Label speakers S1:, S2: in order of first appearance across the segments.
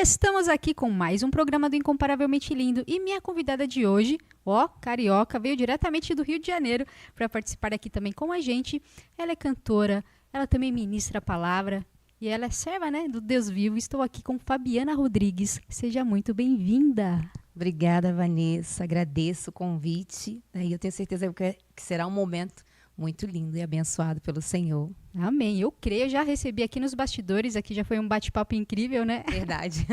S1: Estamos aqui com mais um programa do Incomparavelmente Lindo e minha convidada de hoje, carioca, veio diretamente do Rio de Janeiro para participar aqui também com a gente. Ela é cantora, ela também ministra a palavra e ela é serva, né, do Deus vivo. Estou aqui com Fabiana Rodrigues. Seja muito bem-vinda.
S2: Obrigada, Vanessa. Agradeço o convite. E eu tenho certeza que será um momento muito lindo e abençoado pelo Senhor.
S1: Amém. Eu creio, já recebi aqui nos bastidores, aqui já foi um bate-papo incrível, né?
S2: Verdade.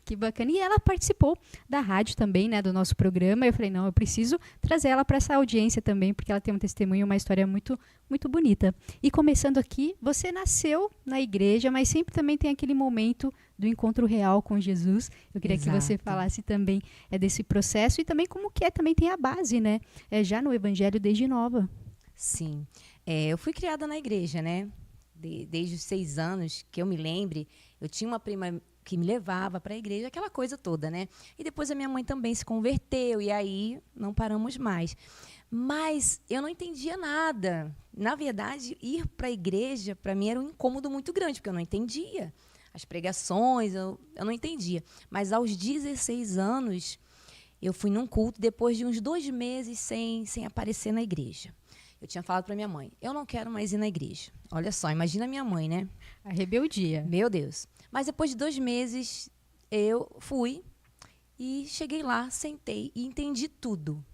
S1: Que bacana. E ela participou da rádio também, né, do nosso programa. Eu falei, não, eu preciso trazer ela para essa audiência também, porque ela tem um testemunho, uma história muito, muito bonita. E começando aqui, você nasceu na igreja, mas sempre também tem aquele momento do encontro real com Jesus. Eu queria que você falasse também desse processo e também como que também tem a base, né? Já no Evangelho desde nova.
S2: Sim. Eu fui criada na igreja, né? Desde os 6 anos, que eu me lembre, eu tinha uma prima que me levava para a igreja, aquela coisa toda, né? E depois a minha mãe também se converteu, e aí não paramos mais. Mas eu não entendia nada. Na verdade, ir para a igreja, para mim, era um incômodo muito grande, porque eu não entendia. As pregações, eu não entendia. Mas aos 16 anos, eu fui num culto, depois de uns 2 meses sem aparecer na igreja. Eu tinha falado para minha mãe, eu não quero mais ir na igreja. Olha só, imagina a minha mãe, né?
S1: A rebeldia.
S2: Meu Deus. Mas depois de 2 meses, eu fui e cheguei lá, sentei e entendi tudo.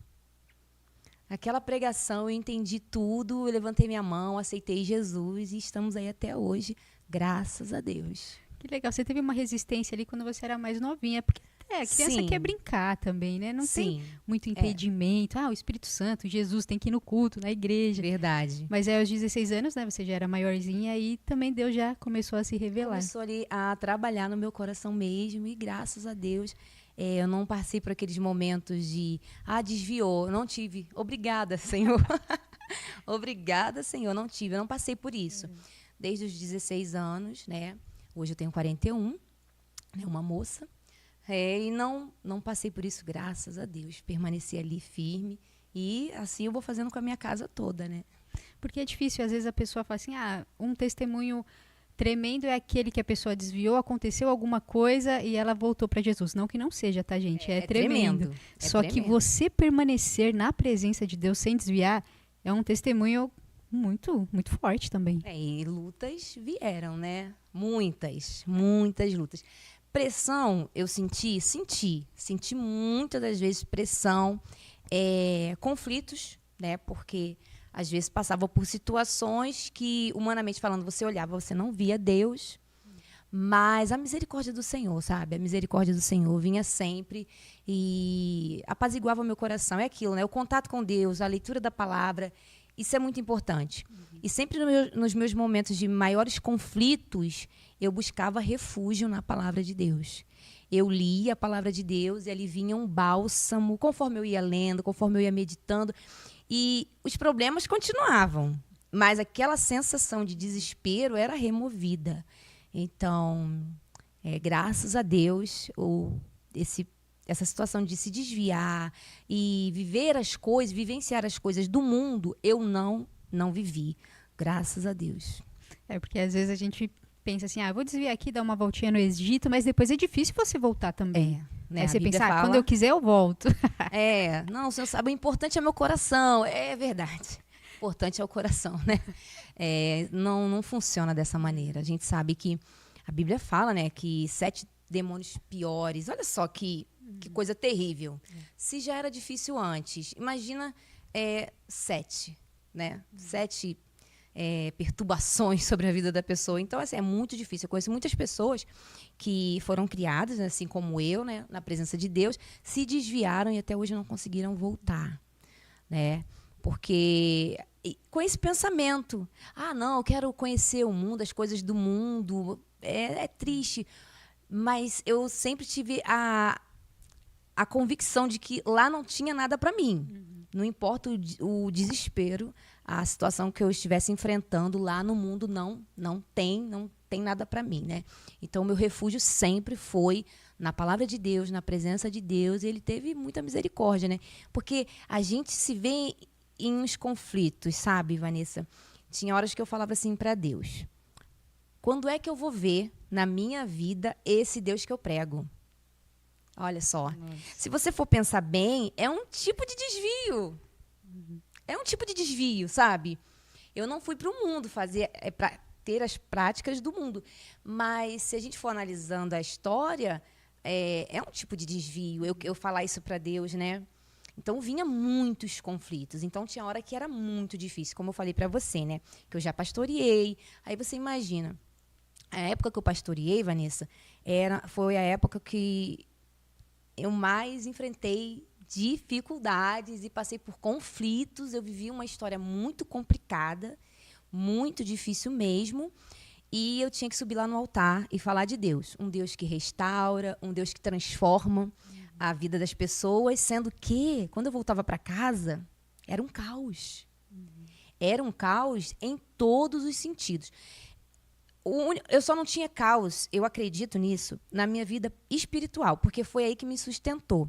S2: Aquela pregação, eu entendi tudo, eu levantei minha mão, aceitei Jesus e estamos aí até hoje, graças a Deus.
S1: Que legal, você teve uma resistência ali quando você era mais novinha, porque criança
S2: Sim.
S1: quer brincar também, né? Não
S2: Sim.
S1: tem muito impedimento. O Espírito Santo, Jesus tem que ir no culto, na igreja.
S2: Verdade.
S1: Mas aos 16 anos, né? Você já era maiorzinha e também Deus já começou a se revelar.
S2: Começou ali a trabalhar no meu coração mesmo e graças a Deus eu não passei por aqueles momentos de desviou, eu não tive. Obrigada, Senhor. Obrigada, Senhor, não tive. Eu não passei por isso. Desde os 16 anos, né? Hoje eu tenho 41, né? Uma moça. E não passei por isso, graças a Deus. Permaneci ali firme e assim eu vou fazendo com a minha casa toda, né?
S1: Porque é difícil, às vezes a pessoa fala assim, um testemunho tremendo é aquele que a pessoa desviou, aconteceu alguma coisa e ela voltou para Jesus. Não que não seja, tá, gente? É tremendo. Só que você permanecer na presença de Deus sem desviar é um testemunho muito, muito forte também.
S2: E lutas vieram, né? Muitas lutas. Pressão, eu senti muitas das vezes pressão, conflitos, né? Porque às vezes passava por situações que, humanamente falando, você olhava, você não via Deus, mas a misericórdia do Senhor, sabe? A misericórdia do Senhor vinha sempre e apaziguava o meu coração. É aquilo, né? O contato com Deus, a leitura da palavra, isso é muito importante. E sempre nos meus momentos de maiores conflitos, eu buscava refúgio na palavra de Deus. Eu lia a palavra de Deus e ali vinha um bálsamo, conforme eu ia lendo, conforme eu ia meditando. E os problemas continuavam, mas aquela sensação de desespero era removida. Então, graças a Deus, essa situação de se desviar e vivenciar as coisas do mundo, eu não vivi. Graças a Deus.
S1: Porque às vezes a gente pensa assim, vou desviar aqui, dar uma voltinha no Egito, mas depois é difícil você voltar também.
S2: Né?
S1: Aí você pensa, quando eu quiser eu volto.
S2: Não, o Senhor sabe, o importante é meu coração. É verdade. O importante é o coração, né? Não funciona dessa maneira. A gente sabe que a Bíblia fala, né, que 7 demônios piores. Olha só que coisa terrível. Se já era difícil antes, imagina 7, né? 7 perturbações sobre a vida da pessoa. Então, assim, é muito difícil. Eu conheço muitas pessoas que foram criadas, assim como eu, né, na presença de Deus, se desviaram e até hoje não conseguiram voltar, né? Porque com esse pensamento, não, eu quero conhecer o mundo, as coisas do mundo, é triste. Mas eu sempre tive a convicção de que lá não tinha nada para mim. Não importa o desespero, a situação que eu estivesse enfrentando lá no mundo não tem nada para mim, né? Então, o meu refúgio sempre foi na palavra de Deus, na presença de Deus, e ele teve muita misericórdia, né? Porque a gente se vê em uns conflitos, sabe, Vanessa? Tinha horas que eu falava assim para Deus, quando é que eu vou ver na minha vida esse Deus que eu prego. Olha só. Se você for pensar bem, é um tipo de desvio. É um tipo de desvio, sabe? Eu não fui para o mundo para ter as práticas do mundo. Mas se a gente for analisando a história, é um tipo de desvio. Eu falar isso para Deus, né? Então, vinha muitos conflitos. Então, tinha hora que era muito difícil, como eu falei para você, né? Que eu já pastoreei. Aí você imagina, a época que eu pastoreei, Vanessa, foi a época que eu mais enfrentei dificuldades e passei por conflitos. Eu vivi uma história muito complicada, muito difícil mesmo. E eu tinha que subir lá no altar e falar de Deus. Um Deus que restaura, um Deus que transforma a vida das pessoas, sendo que, quando eu voltava para casa, era um caos. Era um caos em todos os sentidos. Eu só não tinha caos, eu acredito nisso, na minha vida espiritual, porque foi aí que me sustentou.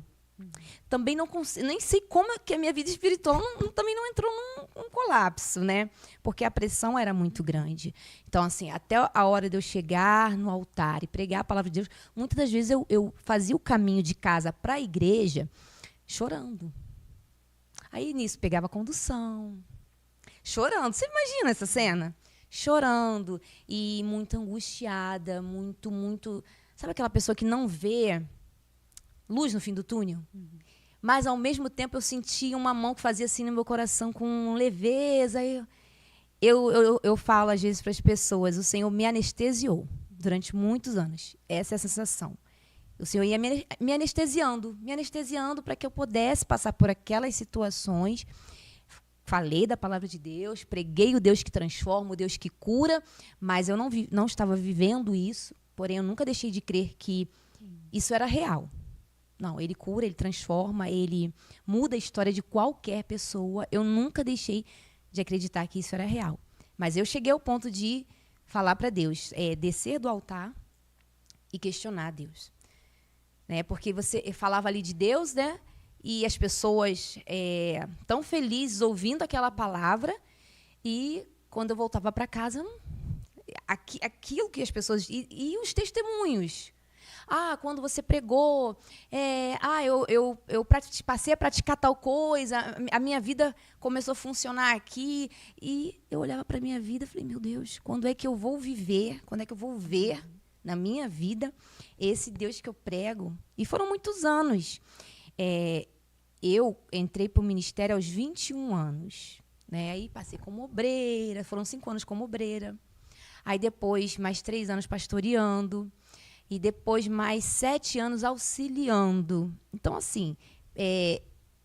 S2: Também nem sei como é que a minha vida espiritual também não entrou num colapso, né? Porque a pressão era muito grande. Então, assim, até a hora de eu chegar no altar e pregar a palavra de Deus, muitas das vezes eu fazia o caminho de casa para a igreja chorando. Aí, nisso, pegava a condução, chorando. Você imagina essa cena? Chorando e muito angustiada, muito... Sabe aquela pessoa que não vê luz no fim do túnel? Mas, ao mesmo tempo, eu sentia uma mão que fazia assim no meu coração com leveza. Eu falo, às vezes, para as pessoas, o Senhor me anestesiou durante muitos anos. Essa é a sensação. O Senhor ia me anestesiando para que eu pudesse passar por aquelas situações. Falei da palavra de Deus, preguei o Deus que transforma, o Deus que cura, mas eu não estava vivendo isso. Porém, eu nunca deixei de crer que isso era real. Não, ele cura, ele transforma, ele muda a história de qualquer pessoa. Eu nunca deixei de acreditar que isso era real. Mas eu cheguei ao ponto de falar para Deus, descer do altar e questionar Deus. Né? Porque você falava ali de Deus, né? E as pessoas tão felizes ouvindo aquela palavra. E quando eu voltava para casa, aquilo que as pessoas... E os testemunhos... quando você pregou, eu passei a praticar tal coisa, a minha vida começou a funcionar aqui. E eu olhava para a minha vida e falei, meu Deus, quando é que eu vou viver, quando é que eu vou ver na minha vida esse Deus que eu prego? E foram muitos anos. Eu entrei para o ministério aos 21 anos. Né? Aí passei como obreira, foram 5 anos como obreira. Aí depois, mais 3 anos pastoreando. E depois mais 7 anos auxiliando. Então, assim,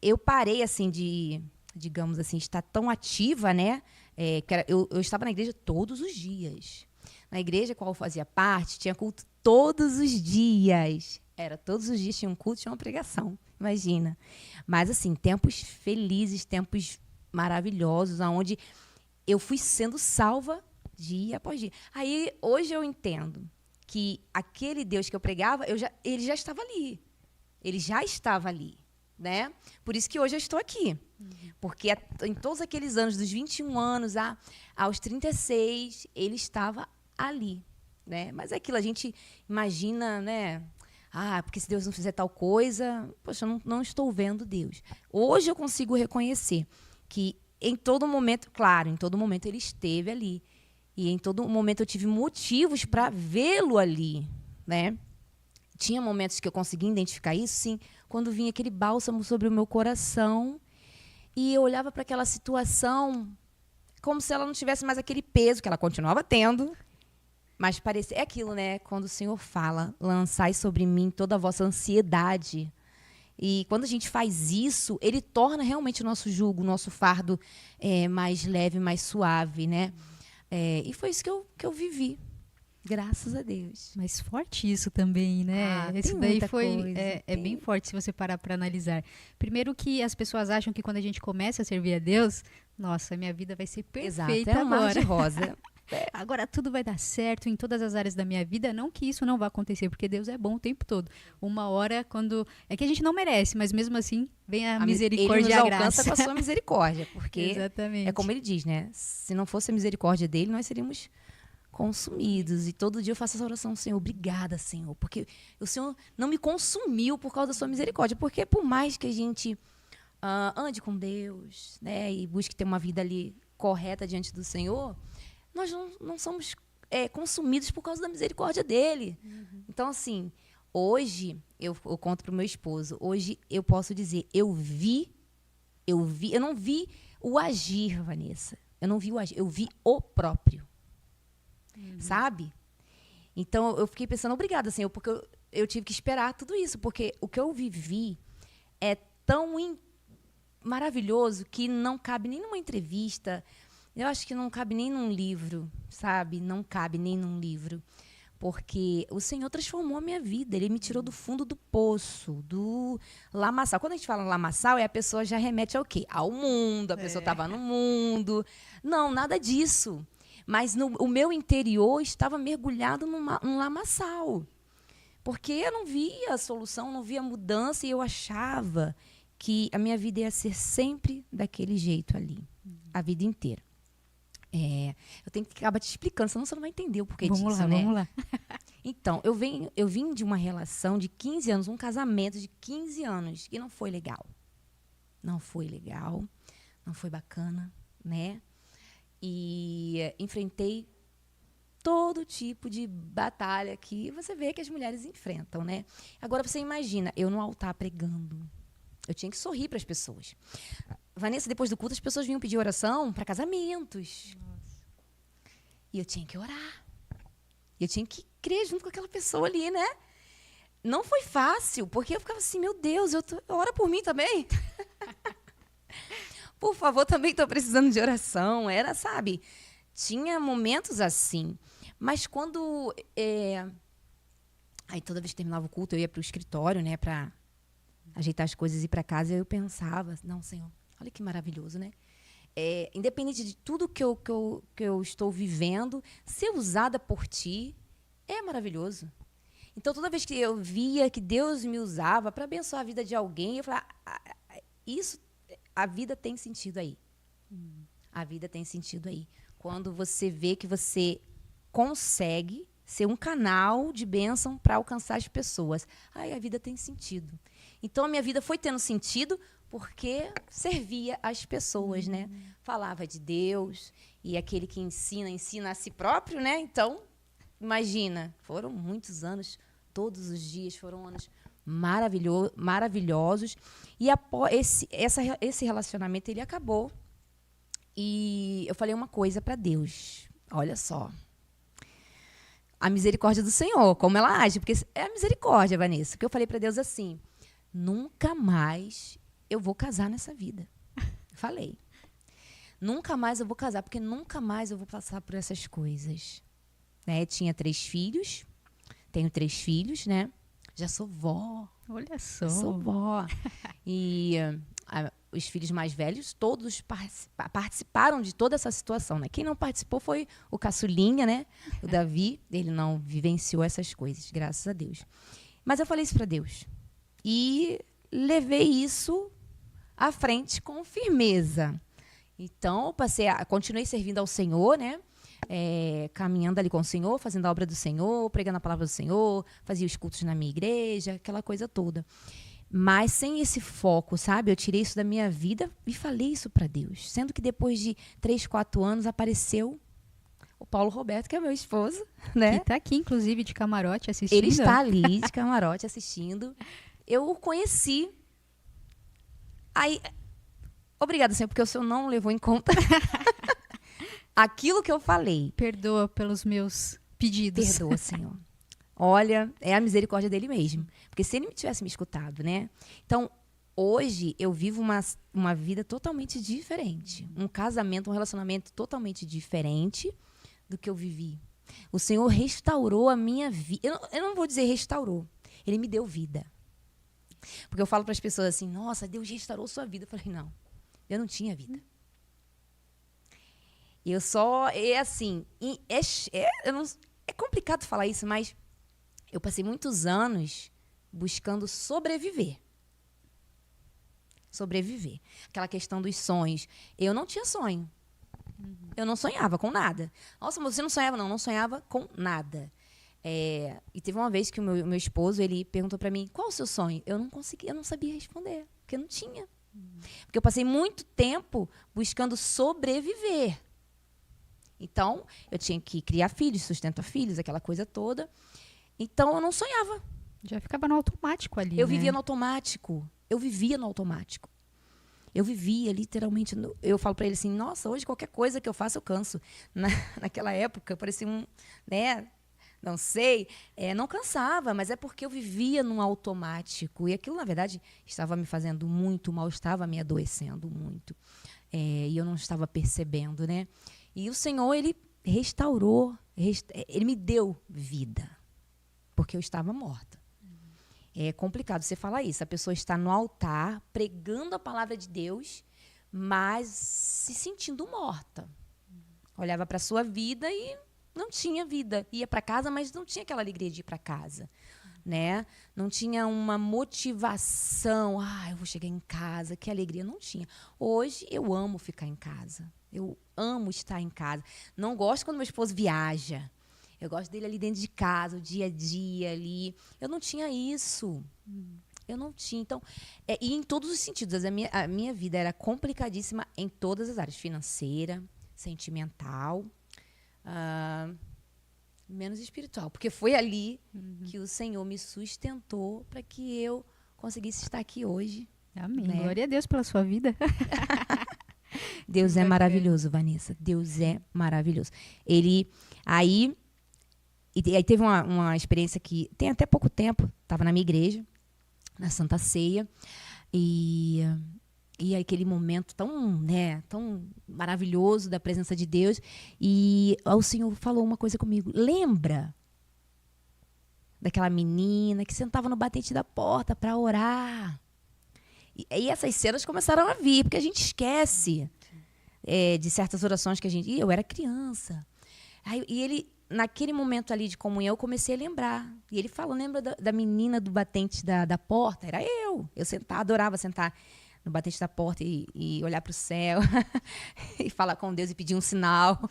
S2: eu parei, assim, de, digamos assim, estar tão ativa, né? Eu estava na igreja todos os dias. Na igreja qual eu fazia parte, tinha culto todos os dias. Todos os dias tinha um culto, tinha uma pregação, imagina. Mas, assim, tempos felizes, tempos maravilhosos, onde eu fui sendo salva dia após dia. Aí, hoje eu entendo que aquele Deus que eu pregava, ele já estava ali. Ele já estava ali, né? Por isso que hoje eu estou aqui. Porque em todos aqueles anos, dos 21 anos aos 36, ele estava ali, né? Mas é aquilo, a gente imagina, né? Porque se Deus não fizer tal coisa, poxa, eu não estou vendo Deus. Hoje eu consigo reconhecer que em todo momento, claro, em todo momento ele esteve ali. E em todo momento eu tive motivos para vê-lo ali, né? Tinha momentos que eu conseguia identificar isso, sim, quando vinha aquele bálsamo sobre o meu coração e eu olhava para aquela situação como se ela não tivesse mais aquele peso que ela continuava tendo, mas parecia aquilo, né? Quando o Senhor fala, lançai sobre mim toda a vossa ansiedade. E quando a gente faz isso, ele torna realmente o nosso jugo, o nosso fardo mais leve, mais suave, né? E foi isso que eu vivi, graças a Deus.
S1: Mas forte isso também, né? Isso daí foi bem forte se você parar para analisar. Primeiro que as pessoas acham que quando a gente começa a servir a Deus, nossa, minha vida vai ser perfeita.
S2: Exato,
S1: agora.
S2: Um mar de rosa.
S1: Agora tudo vai dar certo em todas as áreas da minha vida. Não que isso não vá acontecer, porque Deus é bom o tempo todo. Uma hora, quando... É que a gente não merece, mas mesmo assim, vem a misericórdia e a graça.
S2: Ele nos alcança com a sua misericórdia, porque
S1: Exatamente.
S2: é como ele diz, né? Se não fosse a misericórdia dele, nós seríamos consumidos. E todo dia eu faço essa oração, Senhor, obrigada, Senhor, porque o Senhor não me consumiu por causa da sua misericórdia. Porque por mais que a gente ande com Deus, né, e busque ter uma vida ali correta diante do Senhor, nós não somos consumidos por causa da misericórdia dele. Então, assim, hoje, eu conto para o meu esposo, hoje eu posso dizer, eu não vi o agir, Vanessa. Eu não vi o agir, eu vi o próprio. Sabe? Então, eu fiquei pensando, obrigada, Senhor, porque eu tive que esperar tudo isso, porque o que eu vivi é tão maravilhoso que não cabe nem numa entrevista, eu acho que não cabe nem num livro, sabe? Não cabe nem num livro. Porque o Senhor transformou a minha vida. Ele me tirou do fundo do poço, do lamaçal. Quando a gente fala lamaçal, a pessoa já remete ao quê? Ao mundo, a pessoa estava no mundo. Não, nada disso. Mas o meu interior estava mergulhado num lamaçal. Porque eu não via a solução, não via a mudança, e eu achava que a minha vida ia ser sempre daquele jeito ali, a vida inteira. Eu tenho que acabar te explicando, senão você não vai entender o porquê disso, né?
S1: Vamos lá.
S2: Então, eu vim de uma relação de 15 anos, um casamento de 15 anos, e não foi legal. Não foi legal, não foi bacana, né? E enfrentei todo tipo de batalha que você vê que as mulheres enfrentam, né? Agora, você imagina, eu no altar pregando. Eu tinha que sorrir para as pessoas. Vanessa, depois do culto, as pessoas vinham pedir oração para casamentos. Nossa. E eu tinha que orar. Eu tinha que crer junto com aquela pessoa ali, né? Não foi fácil, porque eu ficava assim, meu Deus, ora por mim também. Por favor, também estou precisando de oração. Era, sabe? Tinha momentos assim. Mas quando... Aí toda vez que terminava o culto, eu ia para o escritório, né? Para ajeitar as coisas e ir para casa, eu pensava, não, Senhor, olha que maravilhoso, né? Independente de tudo que eu estou vivendo, ser usada por ti é maravilhoso. Então, toda vez que eu via que Deus me usava para abençoar a vida de alguém, eu falava, a vida tem sentido aí. A vida tem sentido aí. Quando você vê que você consegue ser um canal de bênção para alcançar as pessoas, aí a vida tem sentido. Então, a minha vida foi tendo sentido porque servia as pessoas, né? Falava de Deus, e aquele que ensina a si próprio, né? Então, imagina, foram muitos anos, todos os dias foram anos maravilhosos. E esse relacionamento, ele acabou. E eu falei uma coisa para Deus. Olha só. A misericórdia do Senhor, como ela age. Porque é a misericórdia, Vanessa. Que eu falei para Deus assim, nunca mais eu vou casar nessa vida. Falei. Nunca mais eu vou casar, porque nunca mais eu vou passar por essas coisas. Né? Tinha 3 filhos. Tenho 3 filhos, né? Já sou vó.
S1: Olha só.
S2: Sou vó. E os filhos mais velhos, todos participaram de toda essa situação, né? Quem não participou foi o caçulinha, né? O Davi. Ele não vivenciou essas coisas, graças a Deus. Mas eu falei isso para Deus. E levei isso à frente com firmeza. Então, continuei servindo ao Senhor, né? Caminhando ali com o Senhor, fazendo a obra do Senhor, pregando a palavra do Senhor, fazia os cultos na minha igreja, aquela coisa toda. Mas sem esse foco, sabe? Eu tirei isso da minha vida e falei isso para Deus. Sendo que depois de 3, 4 anos apareceu o Paulo Roberto, que é meu esposo, né?
S1: Que está aqui, inclusive, de camarote assistindo.
S2: Ele está ali, de camarote, assistindo. Eu o conheci. Aí, obrigada, Senhor, porque o Senhor não levou em conta aquilo que eu falei.
S1: Perdoa pelos meus pedidos.
S2: Perdoa, Senhor. Olha, é a misericórdia dele mesmo. Porque se ele tivesse me escutado, né? Então, hoje, eu vivo uma vida totalmente diferente. Um casamento, um relacionamento totalmente diferente do que eu vivi. O Senhor restaurou a minha vida. Eu não vou dizer restaurou. Ele me deu vida. Porque eu falo para as pessoas assim, nossa, Deus restaurou sua vida. Eu falei, não, eu não tinha vida. Eu só, é complicado falar isso, mas eu passei muitos anos buscando sobreviver. Sobreviver. Aquela questão dos sonhos. Eu não tinha sonho. Eu não sonhava com nada. Nossa, mas você não sonhava? Não sonhava com nada. E teve uma vez que o meu esposo, ele perguntou para mim, qual o seu sonho? Eu não sabia responder, porque eu não tinha. Porque eu passei muito tempo buscando sobreviver. Então, eu tinha que criar filhos, sustentar filhos, aquela coisa toda. Então, eu não sonhava.
S1: Já ficava no automático ali,
S2: Eu
S1: né?
S2: vivia no automático. Eu vivia no automático. Eu vivia literalmente. Eu falo para ele assim, nossa, hoje qualquer coisa que eu faço eu canso. Naquela época, parecia né? Não sei. Não cansava, mas é porque eu vivia num automático. E aquilo, na verdade, estava me fazendo muito mal, estava me adoecendo muito. E eu não estava percebendo, né? E o Senhor, Ele restaurou, Ele me deu vida. Porque eu estava morta. É complicado você falar isso. A pessoa está no altar, pregando a palavra de Deus, mas se sentindo morta. Olhava para a sua vida e não tinha vida. Ia para casa, mas não tinha aquela alegria de ir para casa. Né? Não tinha uma motivação. Eu vou chegar em casa, que alegria. Não tinha. Hoje, eu amo ficar em casa. Eu amo estar em casa. Não gosto quando meu esposo viaja. Eu gosto dele ali dentro de casa, o dia a dia ali. Eu não tinha isso. Eu não tinha. Então, e em todos os sentidos. A minha vida era complicadíssima em todas as áreas. Financeira, sentimental, menos espiritual. Porque foi ali que o Senhor me sustentou para que eu conseguisse estar aqui hoje.
S1: Amém.
S2: Né?
S1: Glória a Deus pela sua vida.
S2: Deus é maravilhoso, Vanessa. Deus é maravilhoso. E aí teve uma experiência que tem até pouco tempo, estava na minha igreja, na Santa Ceia, e aquele momento tão maravilhoso da presença de Deus, e o Senhor falou uma coisa comigo, lembra daquela menina que sentava no batente da porta para orar? E essas cenas começaram a vir, porque a gente esquece de certas orações que a gente... eu era criança. E ele... naquele momento ali de comunhão, eu comecei a lembrar. E ele falou, lembra da menina do batente da porta? Era eu. Eu adorava sentar no batente da porta e olhar para o céu e falar com Deus e pedir um sinal.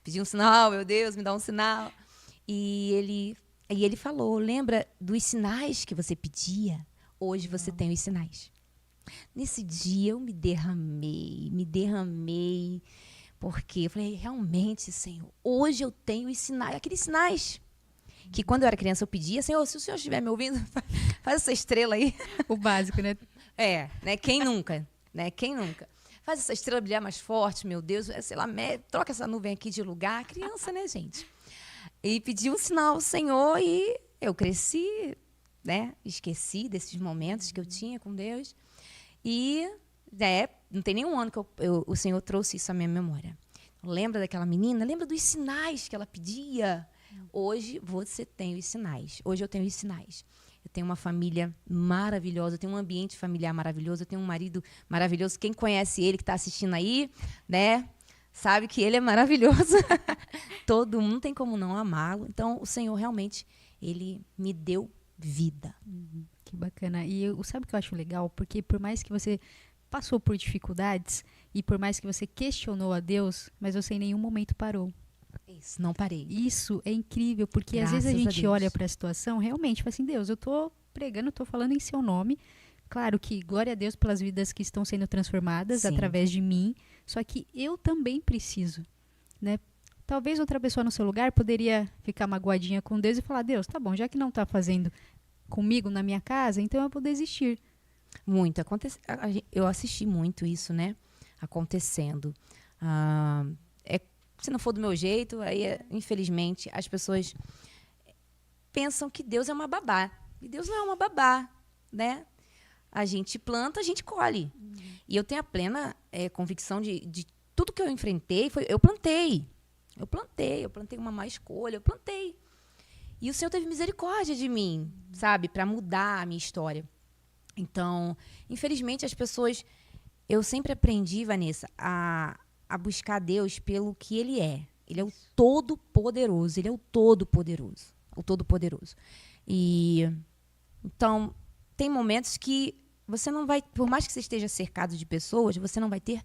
S2: Pedir um sinal, meu Deus, me dá um sinal. E ele falou, lembra dos sinais que você pedia? Hoje você tem os sinais. Nesse dia eu me derramei. Porque eu falei, realmente, Senhor, hoje eu tenho os sinais, aqueles sinais que quando eu era criança eu pedia, Senhor, se o Senhor estiver me ouvindo, faz essa estrela aí.
S1: O básico, né?
S2: Né? Quem nunca? Né? Quem nunca? Faz essa estrela brilhar mais forte, meu Deus, sei lá, troca essa nuvem aqui de lugar. Criança, né, gente? E pedi um sinal ao Senhor e eu cresci, né? Esqueci desses momentos que eu tinha com Deus. E... não tem nenhum ano que o Senhor trouxe isso à minha memória. Lembra daquela menina? Lembra dos sinais que ela pedia? Hoje você tem os sinais. Hoje eu tenho os sinais. Eu tenho uma família maravilhosa, eu tenho um ambiente familiar maravilhoso, eu tenho um marido maravilhoso. Quem conhece ele, que está assistindo aí, né, sabe que ele é maravilhoso. Todo mundo tem como não amá-lo. Então, o Senhor realmente, ele me deu vida.
S1: Que bacana. E sabe o que eu acho legal? Porque por mais que você passou por dificuldades e por mais que você questionou a Deus, mas você em nenhum momento parou.
S2: Isso, não parei.
S1: Isso é incrível, porque
S2: Graças
S1: às vezes a
S2: a
S1: gente
S2: Deus.
S1: olha para a situação, realmente, fala assim, Deus, eu tô pregando, tô falando em seu nome. Claro que glória a Deus pelas vidas que estão sendo transformadas
S2: Sim.
S1: através de mim, só que eu também preciso, né? Talvez outra pessoa no seu lugar poderia ficar magoadinha com Deus e falar, Deus, tá bom, já que não tá fazendo comigo na minha casa, então eu vou desistir.
S2: Muito. Eu assisti muito isso, né? Acontecendo. Se não for do meu jeito, aí, infelizmente, as pessoas pensam que Deus é uma babá. E Deus não é uma babá, né? A gente planta, a gente colhe. E eu tenho a plena convicção de tudo que eu enfrentei, eu plantei. Eu plantei uma má escolha, eu plantei. E o Senhor teve misericórdia de mim, sabe? Para mudar a minha história. Então, infelizmente, as pessoas... Eu sempre aprendi, Vanessa, a buscar Deus pelo que Ele é. Ele é o Todo-Poderoso. Ele é o Todo-Poderoso. O Todo-Poderoso. Então, tem momentos que você não vai... Por mais que você esteja cercado de pessoas, você não vai ter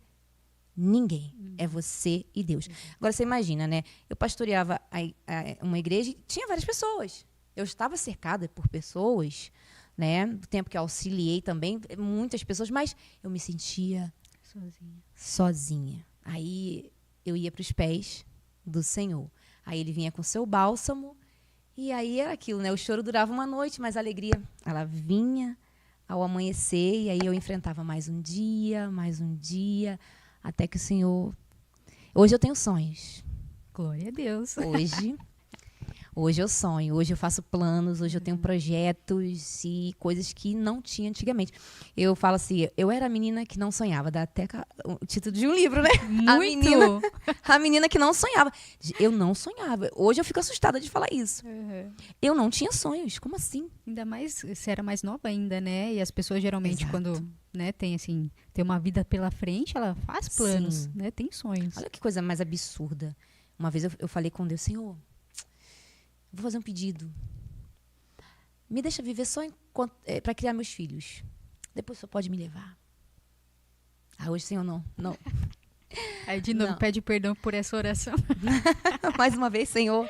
S2: ninguém. É você e Deus. Agora, você imagina, né? Eu pastoreava uma igreja e tinha várias pessoas. Eu estava cercada por pessoas, né? Do tempo que eu auxiliei também, muitas pessoas, mas eu me sentia sozinha. Aí eu ia para os pés do Senhor. Aí ele vinha com seu bálsamo e aí era aquilo, né? O choro durava uma noite, mas a alegria, ela vinha ao amanhecer e aí eu enfrentava mais um dia, até que o Senhor... Hoje eu tenho sonhos.
S1: Glória a Deus.
S2: Hoje eu sonho, hoje eu faço planos, hoje eu tenho projetos e coisas que não tinha antigamente. Eu falo assim, eu era a menina que não sonhava, dá até o título de um livro, né?
S1: Muito!
S2: A menina que não sonhava. Eu não sonhava. Hoje eu fico assustada de falar isso. Eu não tinha sonhos, como assim?
S1: Ainda mais, você era mais nova ainda, né? E as pessoas geralmente quando, né, tem uma vida pela frente, ela faz planos, né? Tem sonhos.
S2: Olha que coisa mais absurda. Uma vez eu falei com Deus, Senhor, vou fazer um pedido. Me deixa viver só para criar meus filhos. Depois você pode me levar. Hoje, Senhor, não.
S1: Aí, de novo, pede perdão por essa oração.
S2: Mais uma vez, Senhor.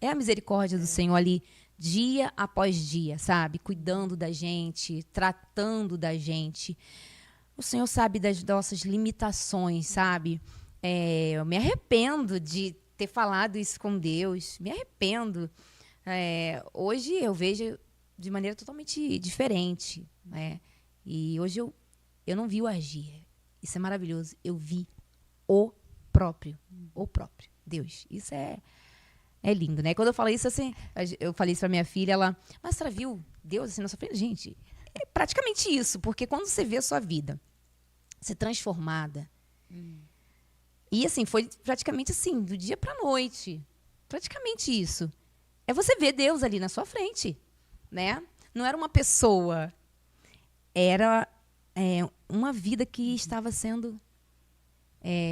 S2: É a misericórdia do Senhor ali, dia após dia, sabe? Cuidando da gente, tratando da gente. O Senhor sabe das nossas limitações, sabe? Eu me arrependo de ter falado isso com Deus. Me arrependo. Hoje eu vejo de maneira totalmente diferente. E hoje eu não vi o agir. Isso é maravilhoso. Eu vi o próprio Deus. Isso é lindo, né? Quando eu falo isso, assim, eu falei isso pra minha filha, ela, mas você viu Deus assim na sua frente? Gente, é praticamente isso, porque quando você vê a sua vida ser transformada, e assim, foi praticamente assim, do dia pra noite, praticamente isso. É você ver Deus ali na sua frente, né? Não era uma pessoa, era uma vida que estava sendo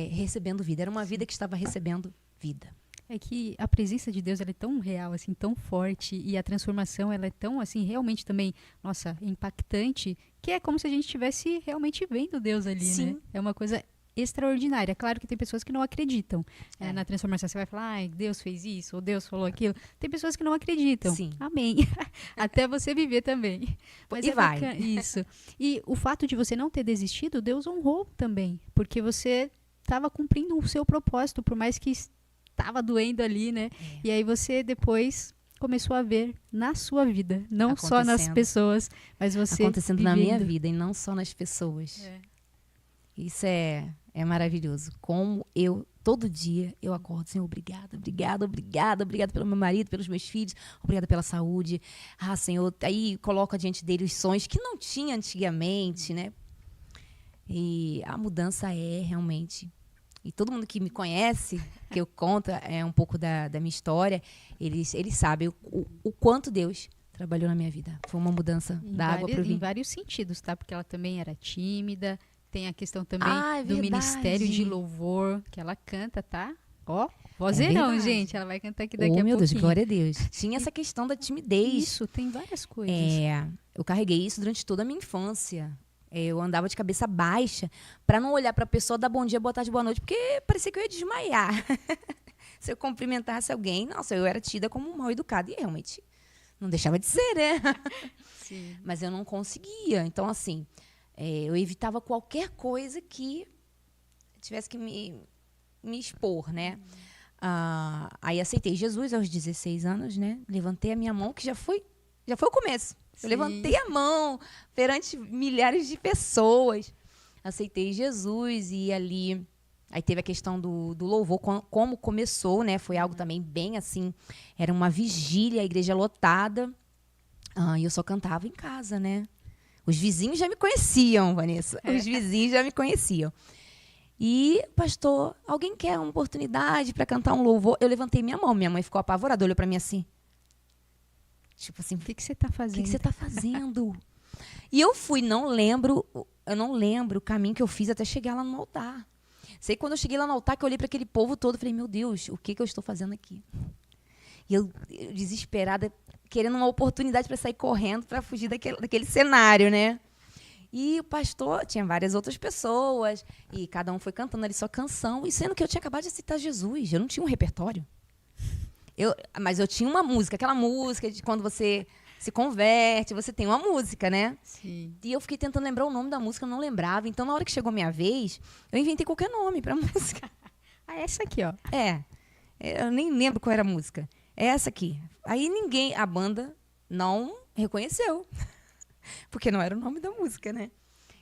S2: recebendo vida, era uma vida que estava recebendo vida.
S1: É que a presença de Deus ela é tão real, assim, tão forte, e a transformação ela é tão, assim, realmente também, nossa, impactante, que é como se a gente estivesse realmente vendo Deus ali,
S2: Sim.
S1: né? É uma coisa extraordinária. Claro que tem pessoas que não acreditam na transformação. Você vai falar, ai, Deus fez isso, ou Deus falou aquilo. Tem pessoas que não acreditam.
S2: Sim.
S1: Amém. Até você viver também. Mas
S2: e vai.
S1: Bacana. Isso. E o fato de você não ter desistido, Deus honrou também, porque você estava cumprindo o seu propósito, por mais que estava doendo ali, né? E aí você depois começou a ver na sua vida, não só nas pessoas, mas você
S2: acontecendo
S1: vivendo.
S2: Na minha vida e não só nas pessoas. Isso é maravilhoso. Como todo dia, eu acordo, Senhor, obrigada pelo meu marido, pelos meus filhos, obrigada pela saúde. Senhor, aí coloco diante dele os sonhos que não tinha antigamente, né? E a mudança realmente... E todo mundo que me conhece, que eu conto um pouco da minha história, eles sabem o quanto Deus trabalhou na minha vida. Foi uma mudança da água para o vinho.
S1: Em vários sentidos, tá? Porque ela também era tímida. Tem a questão também do
S2: verdade.
S1: Ministério de Louvor, que ela canta, tá? Vozeirão, gente. Ela vai cantar aqui daqui a pouquinho.
S2: Meu Deus, glória a Deus. Tinha essa questão da timidez.
S1: Isso, tem várias coisas.
S2: Eu carreguei isso durante toda a minha infância. Eu andava de cabeça baixa para não olhar para a pessoa, dar bom dia, boa tarde, boa noite, porque parecia que eu ia desmaiar. Se eu cumprimentasse alguém, nossa, eu era tida como mal educada. E realmente não deixava de ser, né?
S1: Sim.
S2: Mas eu não conseguia. Então, assim, eu evitava qualquer coisa que tivesse que me expor, né? Aí aceitei Jesus aos 16 anos, né? Levantei a minha mão, que já foi o começo. Eu levantei a mão perante milhares de pessoas. Aceitei Jesus e ali... Aí teve a questão do louvor, como começou, né? Foi algo também bem assim... Era uma vigília, a igreja lotada. E eu só cantava em casa, né? Os vizinhos já me conheciam, Vanessa. Os vizinhos já me conheciam. E, pastor, alguém quer uma oportunidade para cantar um louvor? Eu levantei minha mão. Minha mãe ficou apavorada, olhou para mim assim... Tipo assim,
S1: o que você está fazendo?
S2: O que você está fazendo? E eu fui, eu não lembro o caminho que eu fiz até chegar lá no altar. Sei que quando eu cheguei lá no altar, que eu olhei para aquele povo todo, falei, meu Deus, o que eu estou fazendo aqui? E eu desesperada, querendo uma oportunidade para sair correndo, para fugir daquele cenário, né? E o pastor, tinha várias outras pessoas, e cada um foi cantando ali sua canção, e sendo que eu tinha acabado de citar Jesus, eu não tinha um repertório. Mas eu tinha uma música, aquela música de quando você se converte, você tem uma música, né?
S1: Sim.
S2: E eu fiquei tentando lembrar o nome da música, eu não lembrava. Então, na hora que chegou a minha vez, eu inventei qualquer nome pra música.
S1: Ah, essa aqui, ó.
S2: Eu nem lembro qual era a música. É essa aqui. Aí a banda não reconheceu. Porque não era o nome da música, né?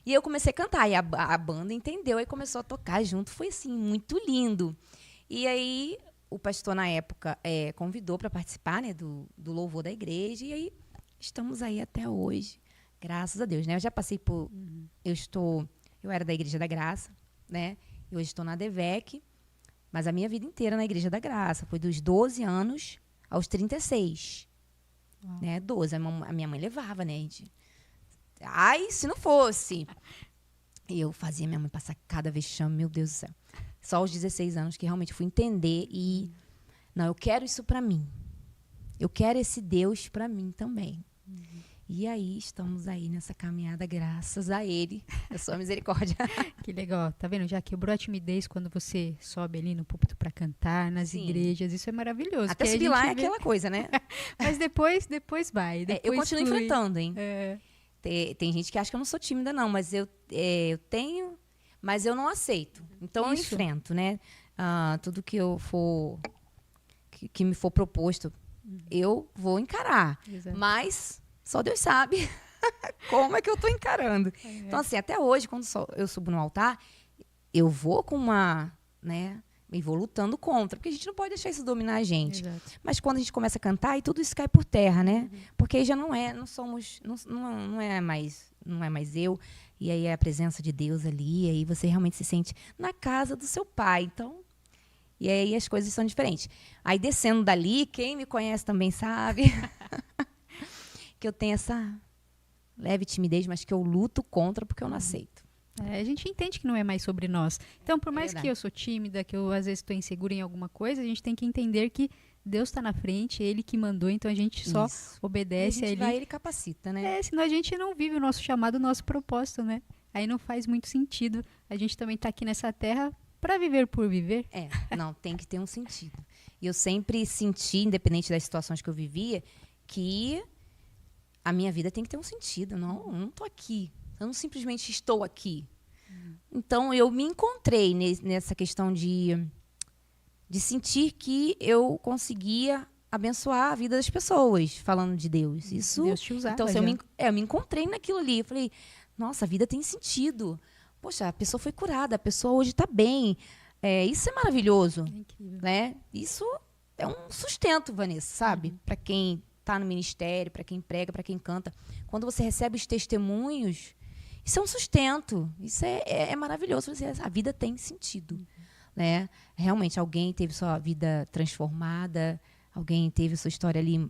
S2: E eu comecei a cantar, e a banda entendeu, aí começou a tocar junto. Foi, assim, muito lindo. E aí, o pastor, na época, convidou para participar, né, do louvor da igreja, e aí estamos aí até hoje, graças a Deus, né? Eu já passei por... Eu era da Igreja da Graça, né? E hoje estou na DEVEC, mas a minha vida inteira na Igreja da Graça. Foi dos 12 anos aos 36. Né? 12. A minha mãe levava, né, gente? Ai, se não fosse. E eu fazia minha mãe passar cada vexame, meu Deus do céu. Só aos 16 anos que realmente fui entender e... Não, eu quero isso pra mim. Eu quero esse Deus pra mim também. E aí, estamos aí nessa caminhada, graças a Ele, a sua misericórdia.
S1: Que legal. Tá vendo? Já quebrou a timidez quando você sobe ali no púlpito para cantar, nas
S2: Sim.
S1: igrejas. Isso é maravilhoso.
S2: Até subir lá é aquela coisa, né?
S1: Mas depois vai.
S2: Eu
S1: Depois
S2: continuo
S1: flui.
S2: enfrentando, hein?
S1: É.
S2: Tem gente que acha que eu não sou tímida, não, mas eu tenho, mas eu não aceito. Então,
S1: Isso.
S2: eu enfrento, né? Tudo que eu for... Que me for proposto, eu vou encarar.
S1: Exato.
S2: Mas só Deus sabe como é que eu tô encarando. Então, assim, até hoje, quando eu subo no altar, eu vou com uma, né, e vou lutando contra, porque a gente não pode deixar isso dominar a gente.
S1: Exato.
S2: Mas quando a gente começa a cantar, e tudo isso cai por terra, né? Porque aí já não é mais eu, e aí é a presença de Deus ali, e aí você realmente se sente na casa do seu pai. Então, e aí as coisas são diferentes. Aí descendo dali, quem me conhece também sabe que eu tenho essa leve timidez, mas que eu luto contra porque eu não aceito.
S1: A gente entende que não é mais sobre nós. Então, por mais
S2: verdade.
S1: que eu sou tímida, que eu às vezes estou insegura em alguma coisa, a gente tem que entender que Deus está na frente, Ele que mandou, então a gente só
S2: Isso.
S1: obedece
S2: a
S1: a
S2: gente vai,
S1: Ele.
S2: ele capacita, né?
S1: Senão a gente não vive o nosso chamado, o nosso propósito, né? Aí não faz muito sentido. A gente também está aqui nessa terra para viver por viver.
S2: Não, tem que ter um sentido. E eu sempre senti, independente das situações que eu vivia, que a minha vida tem que ter um sentido. Eu não estou aqui. Eu não simplesmente estou aqui. Então, eu me encontrei nessa questão de sentir que eu conseguia abençoar a vida das pessoas, falando de Deus. Isso,
S1: Deus te usava
S2: então, assim,
S1: já.
S2: eu me encontrei naquilo ali. Eu falei, nossa, a vida tem sentido. Poxa, a pessoa foi curada, a pessoa hoje está bem. Isso é maravilhoso.
S1: É incrível.
S2: Né? Isso é um sustento, Vanessa, sabe? Para quem está no ministério, para quem prega, para quem canta. Quando você recebe os testemunhos, isso é um sustento. Isso é maravilhoso. A vida tem sentido. Né? Realmente, alguém teve sua vida transformada, alguém teve sua história ali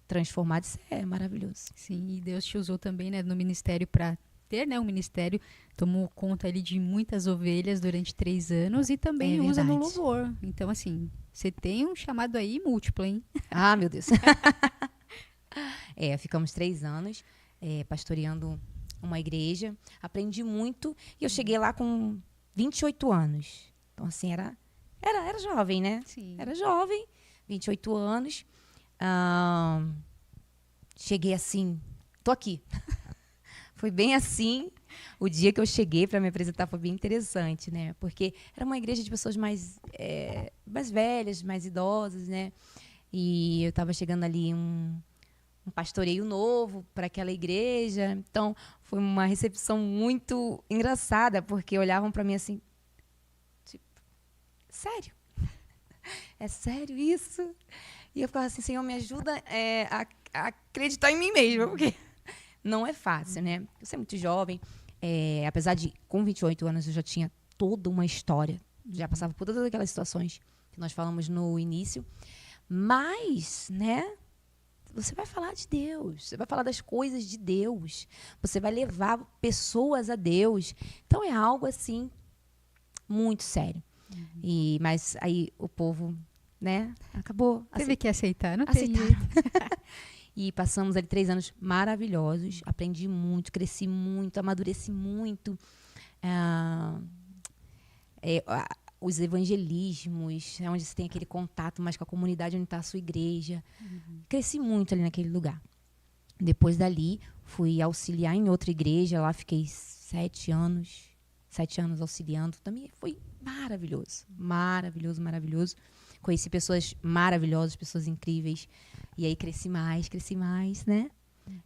S2: transformada. Isso é maravilhoso.
S1: Sim, e Deus te usou também, né, no ministério para ter, né, um ministério, tomou conta ali de muitas ovelhas durante 3 anos e também usa no
S2: verdade.
S1: louvor. Então, assim, você tem um chamado aí múltiplo, hein?
S2: Ah, meu Deus. Ficamos 3 anos pastoreando uma igreja. Aprendi muito e eu cheguei lá com 28 anos. Então, assim, era jovem, né?
S1: Sim.
S2: Era jovem, 28 anos. Cheguei assim, tô aqui. Foi bem assim. O dia que eu cheguei para me apresentar foi bem interessante, né? Porque era uma igreja de pessoas mais velhas, mais idosas, né? E eu estava chegando ali um pastoreio novo para aquela igreja. Então, foi uma recepção muito engraçada, porque olhavam para mim assim, tipo, sério? É sério isso? E eu ficava assim, Senhor, me ajuda a acreditar em mim mesma, porque não é fácil, né? Você é muito jovem. Apesar de, com 28 anos, eu já tinha toda uma história. Já passava por todas aquelas situações que nós falamos no início. Mas, né? Você vai falar de Deus. Você vai falar das coisas de Deus. Você vai levar pessoas a Deus. Então, é algo, assim, muito sério. Mas aí o povo, né? Acabou.
S1: Teve que aceitar, não tem
S2: aceitaram.
S1: jeito.
S2: E passamos ali 3 anos maravilhosos. Aprendi muito, cresci muito, amadureci muito. Ah, os evangelismos, onde você tem aquele contato mais com a comunidade onde está a sua igreja. Cresci muito ali naquele lugar. Depois dali, fui auxiliar em outra igreja. Lá fiquei 7 anos. 7 anos auxiliando. Também foi maravilhoso. Maravilhoso, maravilhoso. Conheci pessoas maravilhosas, pessoas incríveis. E aí cresci mais, né?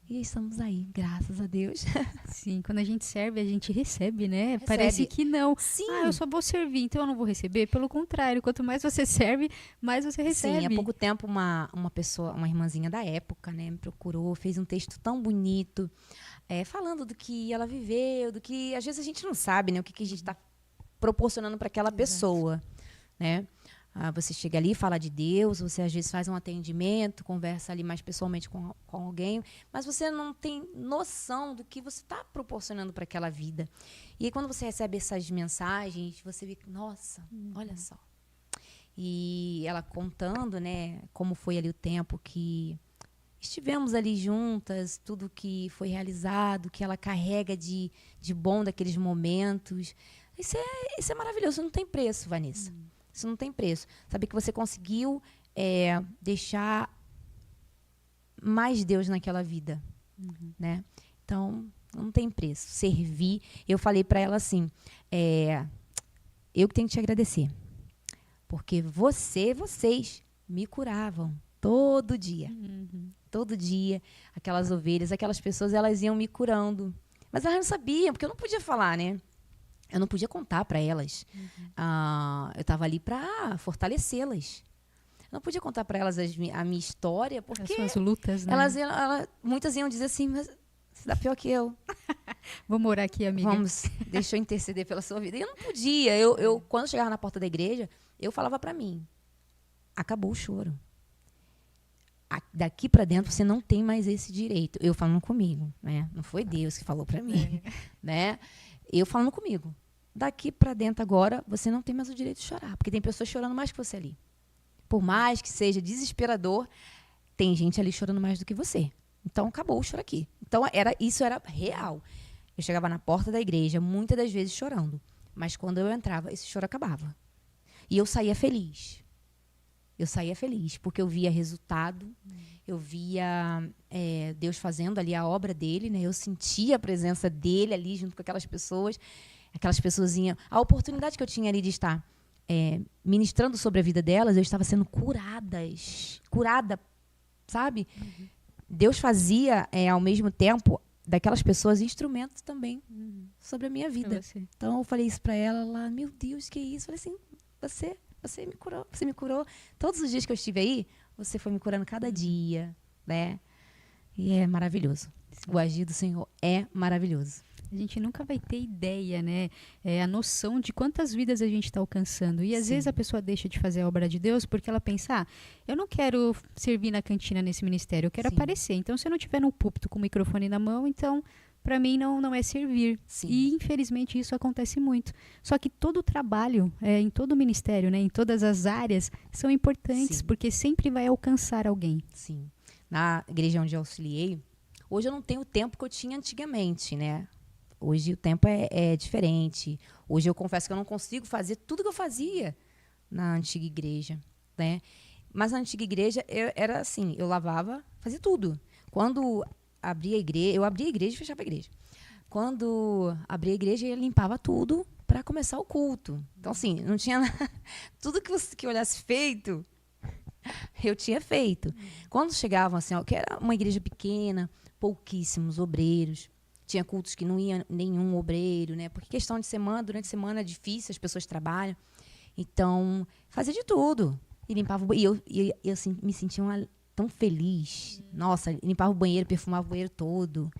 S2: E estamos aí, graças a Deus.
S1: Sim, quando a gente serve, a gente recebe, né?
S2: Recebe.
S1: Parece que não.
S2: Sim.
S1: Eu só vou servir, então eu não vou receber. Pelo contrário, quanto mais você serve, mais você recebe.
S2: Sim, há pouco tempo uma pessoa, uma irmãzinha da época, né, me procurou, fez um texto tão bonito, falando do que ela viveu, do que às vezes a gente não sabe, né, o que a gente está proporcionando para aquela pessoa, né? Você chega ali, fala de Deus, você às vezes faz um atendimento, conversa ali mais pessoalmente com alguém, mas você não tem noção do que você está proporcionando para aquela vida. E aí, quando você recebe essas mensagens, você vê, nossa, olha só. E ela contando, né, como foi ali o tempo que estivemos ali juntas, tudo que foi realizado, que ela carrega de bom daqueles momentos. Isso é maravilhoso, não tem preço, Vanessa. Isso não tem preço. Saber que você conseguiu deixar mais Deus naquela vida, né? Então, não tem preço. Servir. Eu falei para ela assim, eu que tenho que te agradecer. Porque vocês me curavam todo dia. Todo dia. Aquelas ovelhas, aquelas pessoas, elas iam me curando. Mas elas não sabiam, porque eu não podia falar, né? Eu não podia contar para elas. Eu estava ali para fortalecê-las. Eu não podia contar para elas a minha história, porque
S1: as suas lutas, né?
S2: Muitas iam dizer assim, mas você dá pior que eu.
S1: Vamos orar aqui, amiga.
S2: Deixa eu interceder pela sua vida. E eu não podia. Quando eu chegava na porta da igreja, eu falava para mim, acabou o choro. Daqui para dentro você não tem mais esse direito. Eu falando comigo, né? Não foi Deus que falou para mim, né? Eu falando comigo. Daqui para dentro agora, você não tem mais o direito de chorar. Porque tem pessoas chorando mais que você ali. Por mais que seja desesperador, tem gente ali chorando mais do que você. Então, acabou o choro aqui. Então, isso era real. Eu chegava na porta da igreja, muitas das vezes chorando. Mas quando eu entrava, esse choro acabava. E eu saía feliz. Eu saía feliz, porque eu via resultado. Eu via Deus fazendo ali a obra dele, né? Eu sentia a presença dele ali junto com aquelas pessoas. Aquelas pessoazinhas, a oportunidade que eu tinha ali de estar ministrando sobre a vida delas, eu estava sendo curada, sabe? Deus fazia, ao mesmo tempo, daquelas pessoas instrumentos também sobre a minha vida. Então, eu falei isso para ela, meu Deus, que isso? Eu falei assim, você me curou. Todos os dias que eu estive aí, você foi me curando cada dia, né? E é maravilhoso. O agir do Senhor é maravilhoso.
S1: A gente nunca vai ter ideia, né? A noção de quantas vidas a gente está alcançando. E às vezes a pessoa deixa de fazer a obra de Deus porque ela pensa, eu não quero servir na cantina nesse ministério, eu quero aparecer. Então, se eu não estiver no púlpito com o microfone na mão, então, para mim, não é servir. E, infelizmente, isso acontece muito. Só que todo o trabalho, em todo o ministério, né, em todas as áreas, são importantes, porque sempre vai alcançar alguém.
S2: Sim. Na igreja onde eu auxiliei, hoje eu não tenho o tempo que eu tinha antigamente, né? Hoje o tempo é diferente. Hoje eu confesso que eu não consigo fazer tudo que eu fazia na antiga igreja, né? Mas na antiga igreja era assim, eu lavava, fazia tudo. Quando abria a igreja, eu abria a igreja e fechava a igreja. Quando abria a igreja, eu limpava tudo para começar o culto. Então, assim, não tinha tudo que eu olhasse feito, eu tinha feito. Quando chegavam, assim, que era uma igreja pequena, pouquíssimos obreiros, tinha cultos que não ia nenhum obreiro, né? Porque questão de semana, durante a semana é difícil, as pessoas trabalham. Então, fazia de tudo. E limpava e eu assim, me sentia tão feliz. Nossa, limpava o banheiro, perfumava o banheiro todo,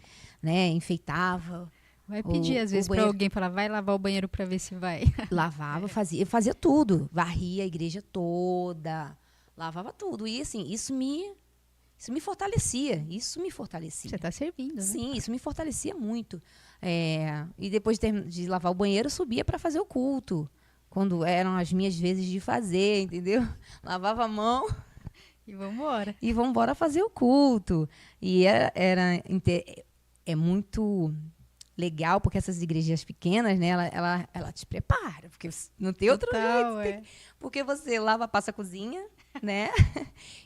S2: né? Enfeitava.
S1: Vai pedir, às vezes, para alguém falar, vai lavar o banheiro para ver se vai.
S2: Lavava, eu fazia tudo. Varria a igreja toda, lavava tudo. E, assim, isso me fortalecia. Você
S1: está servindo, né?
S2: Sim, isso me fortalecia muito. E depois de lavar o banheiro, eu subia para fazer o culto. Quando eram as minhas vezes de fazer, entendeu? Lavava a mão
S1: E vamos embora.
S2: E vamos embora fazer o culto. E é muito legal, porque essas igrejas pequenas, né, ela te prepara, porque não tem outro jeito. Porque você lava, passa a cozinha, né?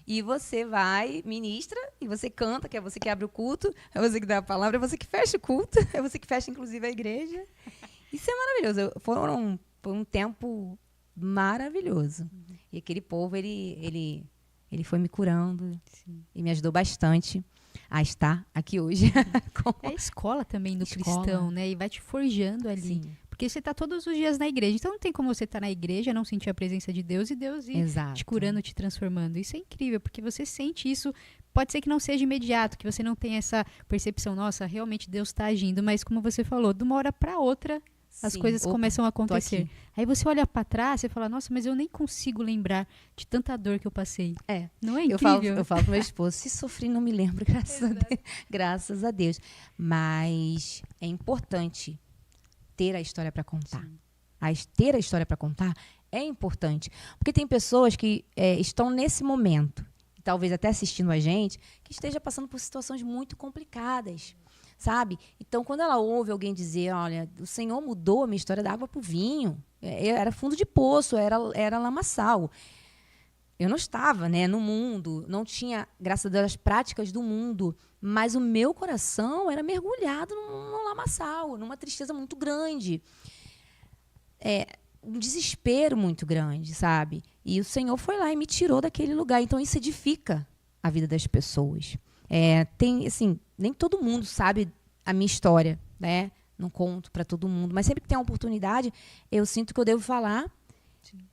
S2: E você vai, ministra, e você canta, que é você que abre o culto, é você que dá a palavra, é você que fecha o culto, é você que fecha, inclusive, a igreja. Isso é maravilhoso. Foi um tempo maravilhoso. E aquele povo, ele foi me curando.
S1: Sim.
S2: E me ajudou bastante a estar aqui hoje.
S1: É a escola também do cristão, né? E vai te forjando ali.
S2: Sim.
S1: Porque você está todos os dias na igreja. Então não tem como você estar na igreja, não sentir a presença de Deus e Deus ir te curando, te transformando. Isso é incrível, porque você sente isso. Pode ser que não seja imediato, que você não tenha essa percepção, nossa, realmente Deus está agindo. Mas como você falou, de uma hora para outra, as coisas começam a acontecer. Aí você olha para trás e fala, nossa, mas eu nem consigo lembrar de tanta dor que eu passei. Não é incrível?
S2: Eu falo pro meu esposo, se sofri, não me lembro, graças a Deus. Mas é importante ter a história para contar. Ter a história para contar é importante. Porque tem pessoas que estão nesse momento, talvez até assistindo a gente, que esteja passando por situações muito complicadas. Sabe? Então, quando ela ouve alguém dizer, olha, o Senhor mudou a minha história da água para o vinho. Era fundo de poço, era lamaçal. Eu não estava, né, no mundo, não tinha, graças a Deus, as práticas do mundo, mas o meu coração era mergulhado num lamaçal, numa tristeza muito grande. Um desespero muito grande, sabe? E o Senhor foi lá e me tirou daquele lugar. Então, isso edifica a vida das pessoas. Tem, assim, nem todo mundo sabe a minha história, né? Não conto para todo mundo, mas sempre que tem uma oportunidade, eu sinto que eu devo falar,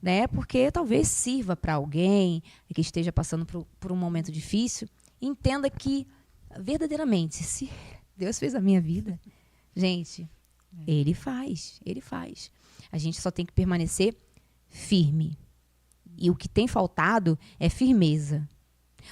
S2: né? Porque talvez sirva para alguém que esteja passando por um momento difícil, e entenda que verdadeiramente, se Deus fez a minha vida, gente, Ele faz. A gente só tem que permanecer firme. E o que tem faltado é firmeza.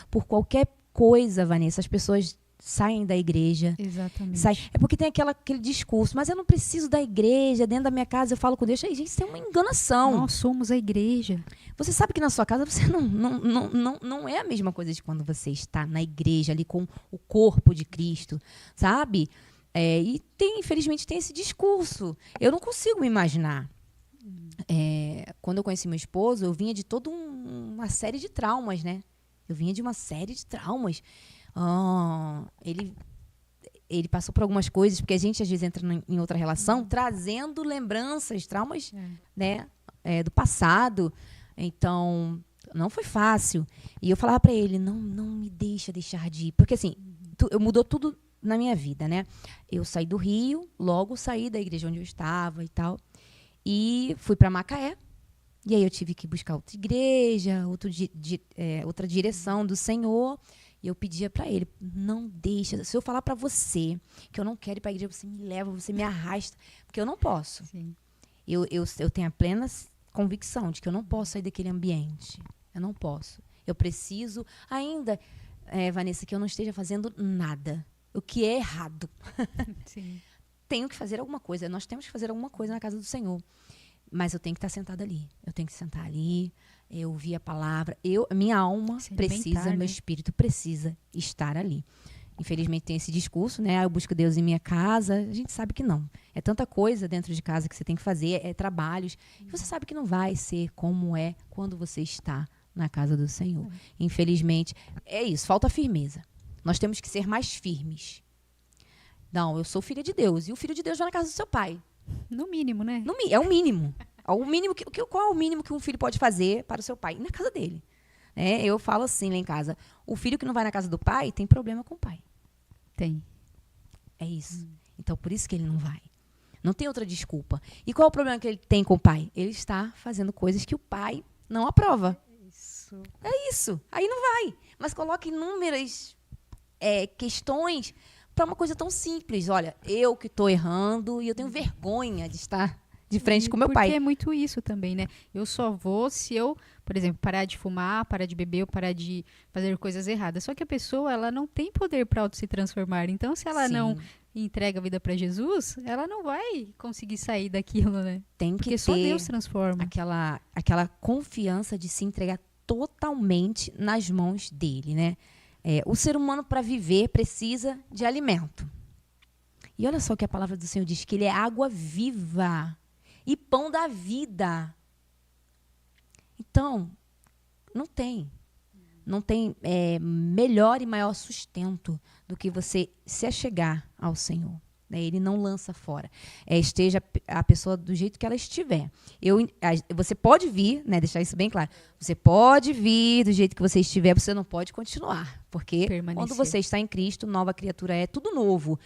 S2: Por qualquer coisa, Vanessa, as pessoas saem da igreja.
S1: Exatamente.
S2: É porque tem aquele discurso, mas eu não preciso da igreja, dentro da minha casa eu falo com Deus. Gente, isso é uma enganação.
S1: Nós somos a igreja.
S2: Você sabe que na sua casa você não é a mesma coisa de quando você está na igreja, ali com o corpo de Cristo, sabe? E infelizmente tem esse discurso. Eu não consigo me imaginar. Quando eu conheci meu esposo, eu vinha de toda uma série de traumas, né? Ele passou por algumas coisas, porque a gente às vezes entra em outra relação, trazendo lembranças, traumas, né, do passado. Então, não foi fácil. E eu falava para ele, não me deixar de ir. Porque assim, mudou tudo na minha vida, né? Eu saí do Rio, logo saí da igreja onde eu estava e tal. E fui para Macaé. E aí eu tive que buscar outra igreja, outra direção do Senhor. E eu pedia para ele, não deixa. Se eu falar para você que eu não quero ir para a igreja, você me leva, você me arrasta. Porque eu não posso.
S1: Sim.
S2: Eu tenho a plena convicção de que eu não posso sair daquele ambiente. Eu não posso. Eu preciso, ainda, Vanessa, que eu não esteja fazendo nada. O que é errado.
S1: Sim.
S2: Tenho que fazer alguma coisa. Nós temos que fazer alguma coisa na casa do Senhor. Mas eu tenho que estar sentada ali. Eu tenho que sentar ali, eu ouvir a palavra. Minha alma precisa, meu espírito precisa estar ali. Infelizmente tem esse discurso, né? Eu busco Deus em minha casa. A gente sabe que não. É tanta coisa dentro de casa que você tem que fazer, trabalhos. E você sabe que não vai ser como é quando você está na casa do Senhor. Infelizmente, é isso. Falta firmeza. Nós temos que ser mais firmes. Não, eu sou filha de Deus. E o filho de Deus vai na casa do seu pai.
S1: No mínimo, né?
S2: É o mínimo. Qual é o mínimo que um filho pode fazer para o seu pai? Ir na casa dele. Eu falo assim lá em casa. O filho que não vai na casa do pai tem problema com o pai.
S1: Tem.
S2: É isso. Então, por isso que ele não vai. Não tem outra desculpa. E qual é o problema que ele tem com o pai? Ele está fazendo coisas que o pai não aprova. É isso. Aí não vai. Mas coloca inúmeras questões para uma coisa tão simples. Olha, eu que estou errando e eu tenho vergonha de estar de frente com meu pai.
S1: Porque é muito isso também, né? Eu só vou se eu, por exemplo, parar de fumar, parar de beber ou parar de fazer coisas erradas. Só que a pessoa, ela não tem poder para auto se transformar. Então, se ela não entrega a vida para Jesus, ela não vai conseguir sair daquilo, né?
S2: Tem que
S1: Porque só Deus transforma.
S2: Aquela confiança de se entregar totalmente nas mãos dele, né? O ser humano, para viver, precisa de alimento. E olha só o que a palavra do Senhor diz, que ele é água viva e pão da vida. Então, não tem melhor e maior sustento do que você se achegar ao Senhor. Ele não lança fora. Esteja a pessoa do jeito que ela estiver. Você pode vir, né, deixar isso bem claro. Você pode vir do jeito que você estiver, você não pode continuar. Porque quando você está em Cristo, nova criatura é tudo novo.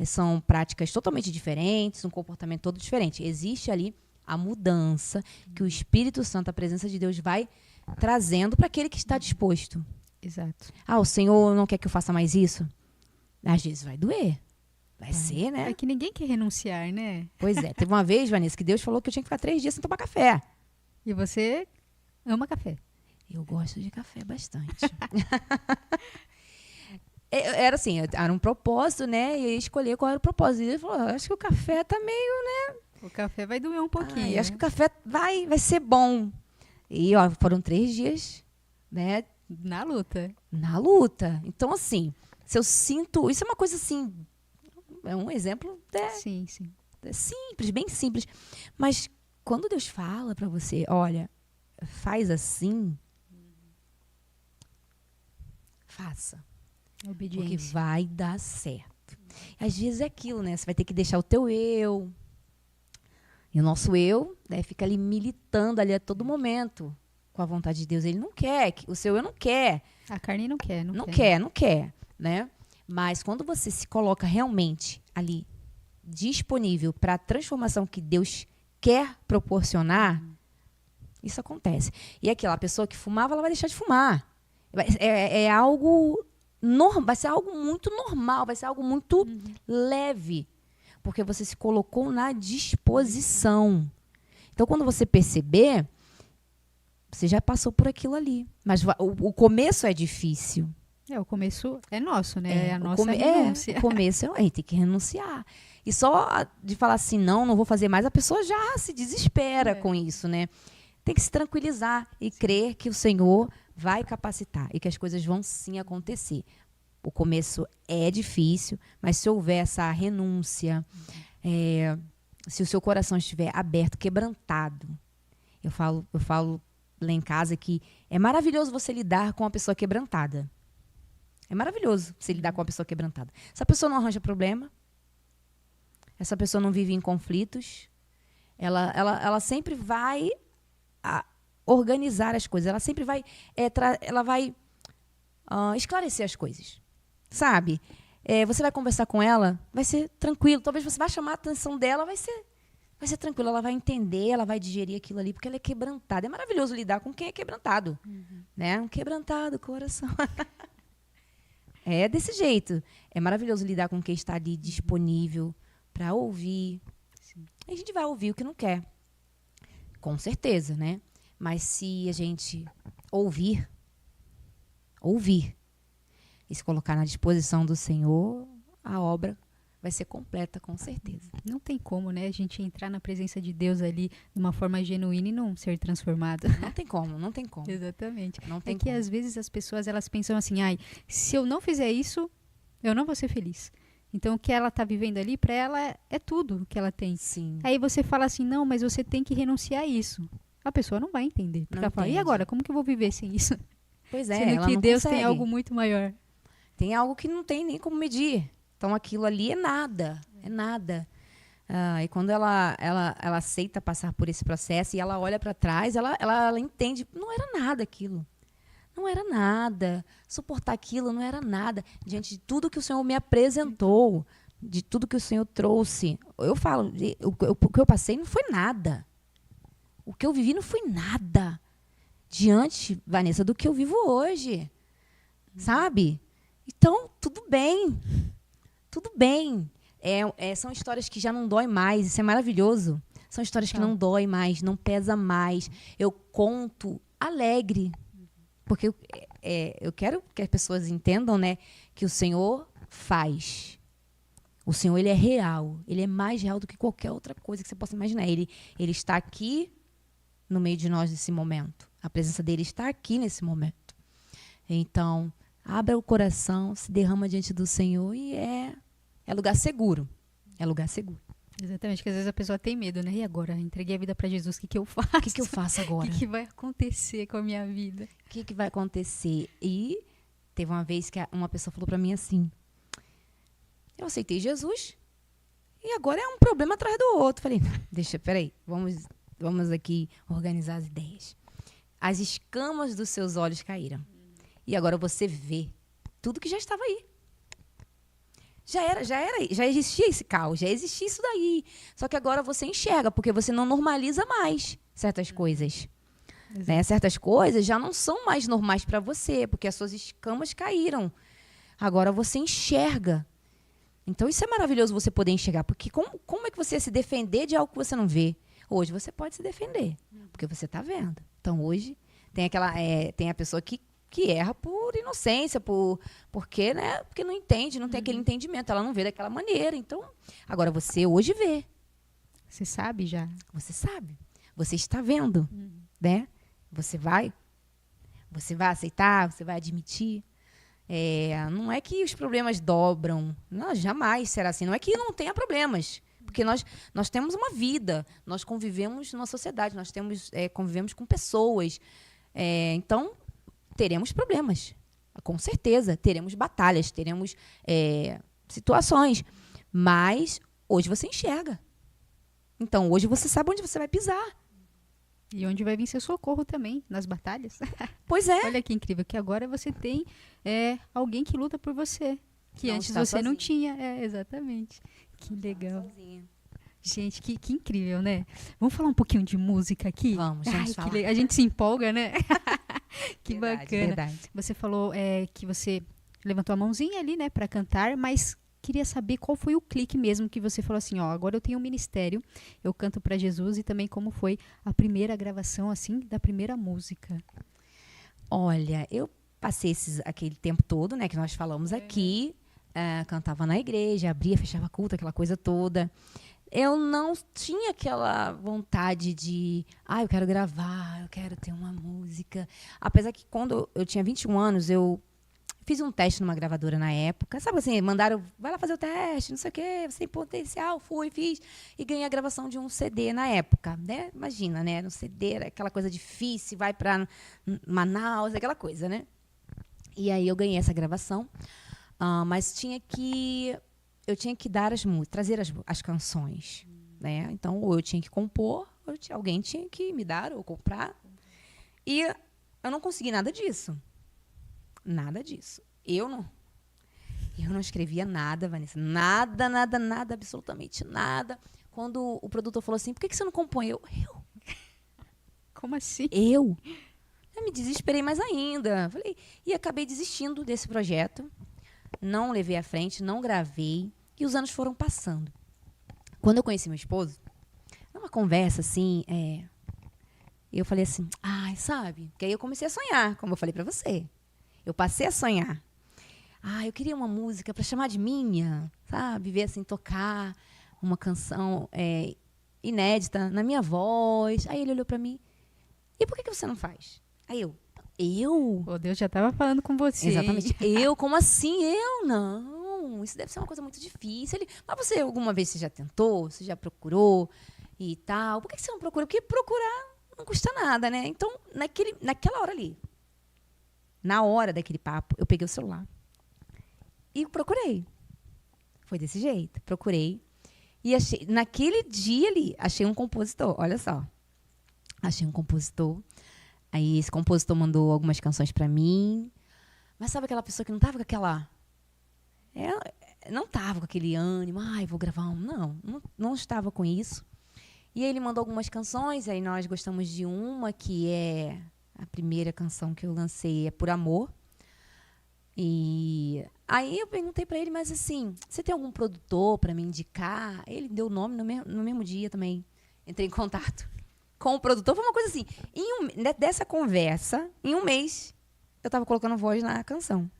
S2: São práticas totalmente diferentes, um comportamento todo diferente. Existe ali a mudança que o Espírito Santo, a presença de Deus, vai trazendo para aquele que está disposto.
S1: Exato.
S2: O Senhor não quer que eu faça mais isso? Às vezes vai doer. Vai ser, né?
S1: É que ninguém quer renunciar, né?
S2: Pois é. Teve uma vez, Vanessa, que Deus falou que eu tinha que ficar 3 dias sem tomar café.
S1: E você ama café?
S2: Eu gosto de café bastante. Era assim, era um propósito, né? E eu ia escolher qual era o propósito. E ele falou, acho que o café tá meio, né?
S1: O café vai doer um pouquinho.
S2: Acho que o café vai ser bom. E, foram 3 dias, né?
S1: Na luta.
S2: Na luta. Então, assim, se eu sinto... Isso é uma coisa, assim... É um exemplo
S1: sim.
S2: Simples, bem simples. Mas quando Deus fala para você, olha, faz assim, faça.
S1: Obediência.
S2: Porque vai dar certo. Às vezes é aquilo, né? Você vai ter que deixar o teu eu. E o nosso eu, né, fica ali militando ali a todo momento com a vontade de Deus. Ele não quer, o seu eu não quer.
S1: A carne não quer.
S2: Não quer, né? Mas quando você se coloca realmente ali disponível para a transformação que Deus quer proporcionar, isso acontece. E aquela pessoa que fumava, ela vai deixar de fumar. É algo normal, vai ser algo muito normal, vai ser algo muito leve, porque você se colocou na disposição. Então, quando você perceber, você já passou por aquilo ali. Mas o começo é difícil.
S1: O começo é nosso, né? É a nossa renúncia.
S2: O começo a gente tem que renunciar. E só de falar assim, não vou fazer mais, a pessoa já se desespera com isso, né? Tem que se tranquilizar e crer que o Senhor vai capacitar e que as coisas vão sim acontecer. O começo é difícil, mas se houver essa renúncia, se o seu coração estiver aberto, quebrantado, eu falo lá em casa que é maravilhoso você lidar com uma pessoa quebrantada. É maravilhoso você lidar com uma pessoa quebrantada. Essa pessoa não arranja problema. Essa pessoa não vive em conflitos. Ela sempre vai organizar as coisas. Ela sempre vai, esclarecer as coisas. Sabe? Você vai conversar com ela, vai ser tranquilo. Talvez você vai chamar a atenção dela, vai ser tranquilo. Ela vai entender, ela vai digerir aquilo ali, porque ela é quebrantada. É maravilhoso lidar com quem é quebrantado. Né? Um quebrantado coração. É desse jeito. É maravilhoso lidar com quem está ali disponível para ouvir. Sim. A gente vai ouvir o que não quer. Com certeza, né? Mas se a gente ouvir e se colocar na disposição do Senhor, a obra vai ser completa, com certeza.
S1: Não tem como, né? A gente entrar na presença de Deus ali de uma forma genuína e não ser transformado.
S2: Não tem como.
S1: Exatamente.
S2: Não tem
S1: que às vezes as pessoas elas pensam assim, se eu não fizer isso, eu não vou ser feliz. Então o que ela está vivendo ali, para ela é tudo que ela tem.
S2: Sim.
S1: Aí você fala assim, não, mas você tem que renunciar a isso. A pessoa não vai entender. Porque ela fala, e agora? Como que eu vou viver sem isso?
S2: Pois é,
S1: sendo
S2: ela
S1: que
S2: não
S1: Deus
S2: consegue.
S1: tem algo muito maior.
S2: Tem algo que não tem nem como medir. Então, aquilo ali é nada. É nada. E quando ela aceita passar por esse processo e ela olha para trás, ela entende, não era nada aquilo. Não era nada. Suportar aquilo não era nada. Diante de tudo que o Senhor me apresentou, de tudo que o Senhor trouxe. Eu falo, o que eu passei não foi nada. O que eu vivi não foi nada. Diante, Vanessa, do que eu vivo hoje. Sabe? Então, tudo bem. Tudo bem. São histórias que já não dói mais. Isso é maravilhoso. São histórias que não dói mais, não pesa mais. Eu conto alegre. Porque eu quero que as pessoas entendam, né, que o Senhor faz. O Senhor, ele é real. Ele é mais real do que qualquer outra coisa que você possa imaginar. Ele está aqui no meio de nós nesse momento. A presença dele está aqui nesse momento. Então, abra o coração, se derrama diante do Senhor e é lugar seguro. É lugar seguro.
S1: Exatamente, que às vezes a pessoa tem medo, né? E agora? Entreguei a vida para Jesus, o que que eu faço?
S2: O que eu faço agora?
S1: O que vai acontecer com a minha vida?
S2: O que vai acontecer? E teve uma vez que uma pessoa falou para mim assim, eu aceitei Jesus e agora é um problema atrás do outro. Falei, peraí, vamos aqui organizar as ideias. As escamas dos seus olhos caíram. E agora você vê tudo que já estava aí. Já existia esse caos, já existia isso daí. Só que agora você enxerga, porque você não normaliza mais certas coisas. Né? Certas coisas já não são mais normais para você, porque as suas escamas caíram. Agora você enxerga. Então isso é maravilhoso você poder enxergar, porque como é que você ia se defender de algo que você não vê? Hoje você pode se defender, porque você está vendo. Então hoje tem a pessoa que erra por inocência, porque não entende, não tem aquele entendimento, ela não vê daquela maneira. Então, agora você hoje vê.
S1: Você sabe já.
S2: Você sabe. Você está vendo, né? Você vai aceitar, você vai admitir. Não é que os problemas dobram. Não, jamais será assim. Não é que não tenha problemas. Porque nós temos uma vida, nós convivemos numa sociedade, nós convivemos com pessoas. Então, teremos problemas, com certeza. Teremos batalhas, teremos situações. Mas hoje você enxerga. Então, hoje você sabe onde você vai pisar.
S1: E onde vai vir seu socorro também, nas batalhas.
S2: Pois é.
S1: Olha que incrível, que agora você tem alguém que luta por você. Que
S2: não
S1: antes
S2: está
S1: você
S2: sozinho.
S1: não tinha. Exatamente. Que legal. Gente, que incrível, né? Vamos falar um pouquinho de música aqui?
S2: Vamos falar.
S1: A gente se empolga, né? Que
S2: Verdade,
S1: bacana.
S2: verdade.
S1: Você falou que você levantou a mãozinha ali, né, para cantar, mas queria saber qual foi o clique mesmo que você falou assim, agora eu tenho um ministério, eu canto para Jesus, e também como foi a primeira gravação, assim, da primeira música.
S2: Olha, eu passei aquele tempo todo, né, que nós falamos aqui, cantava na igreja, abria, fechava culto, aquela coisa toda. Eu não tinha aquela vontade de, eu quero gravar, eu quero ter uma música. Apesar que quando eu tinha 21 anos, eu fiz um teste numa gravadora na época. Sabe assim, mandaram, vai lá fazer o teste, não sei o quê, você tem potencial, fui, fiz. E ganhei a gravação de um CD na época, né? Imagina, né? No CD era aquela coisa difícil, vai para Manaus, aquela coisa, né? E aí eu ganhei essa gravação, mas eu tinha que dar trazer as canções, né? Então, ou eu tinha que compor, ou alguém tinha que me dar ou comprar. E eu não consegui nada disso. Nada disso. Eu não escrevia nada, Vanessa. Nada, absolutamente nada. Quando o produtor falou assim, por que você não compõe? Eu?
S1: Como assim?
S2: Eu me desesperei mais ainda. Falei, e acabei desistindo desse projeto. Não levei à frente, não gravei. E os anos foram passando. Quando eu conheci meu esposo, numa conversa assim, eu falei assim, sabe? Porque aí eu comecei a sonhar, como eu falei pra você. Eu passei a sonhar. Eu queria uma música para chamar de minha, sabe? Ver assim, tocar uma canção inédita na minha voz. Aí ele olhou para mim, e por que você não faz? Aí eu?
S1: Oh, Deus já estava falando com você.
S2: Exatamente. Como assim? Eu? Não. Isso deve ser uma coisa muito difícil. Mas você, alguma vez, você já tentou? Você já procurou? E tal? Por que você não procura? Porque procurar não custa nada, né? Então, naquela hora ali, na hora daquele papo, eu peguei o celular e procurei. Foi desse jeito. Procurei. E achei, naquele dia ali, achei um compositor. Olha só. Achei um compositor. Aí esse compositor mandou algumas canções pra mim. Mas sabe aquela pessoa que não tava com aquela... não tava com aquele ânimo. Vou gravar um... Não estava com isso. E aí ele mandou algumas canções. Aí nós gostamos de uma que é... A primeira canção que eu lancei é Por Amor. E aí eu perguntei pra ele, mas assim, você tem algum produtor pra me indicar? Ele deu o nome no mesmo dia também. Entrei em contato com o produtor. Foi uma coisa assim, dessa conversa, em um mês, eu tava colocando voz na canção.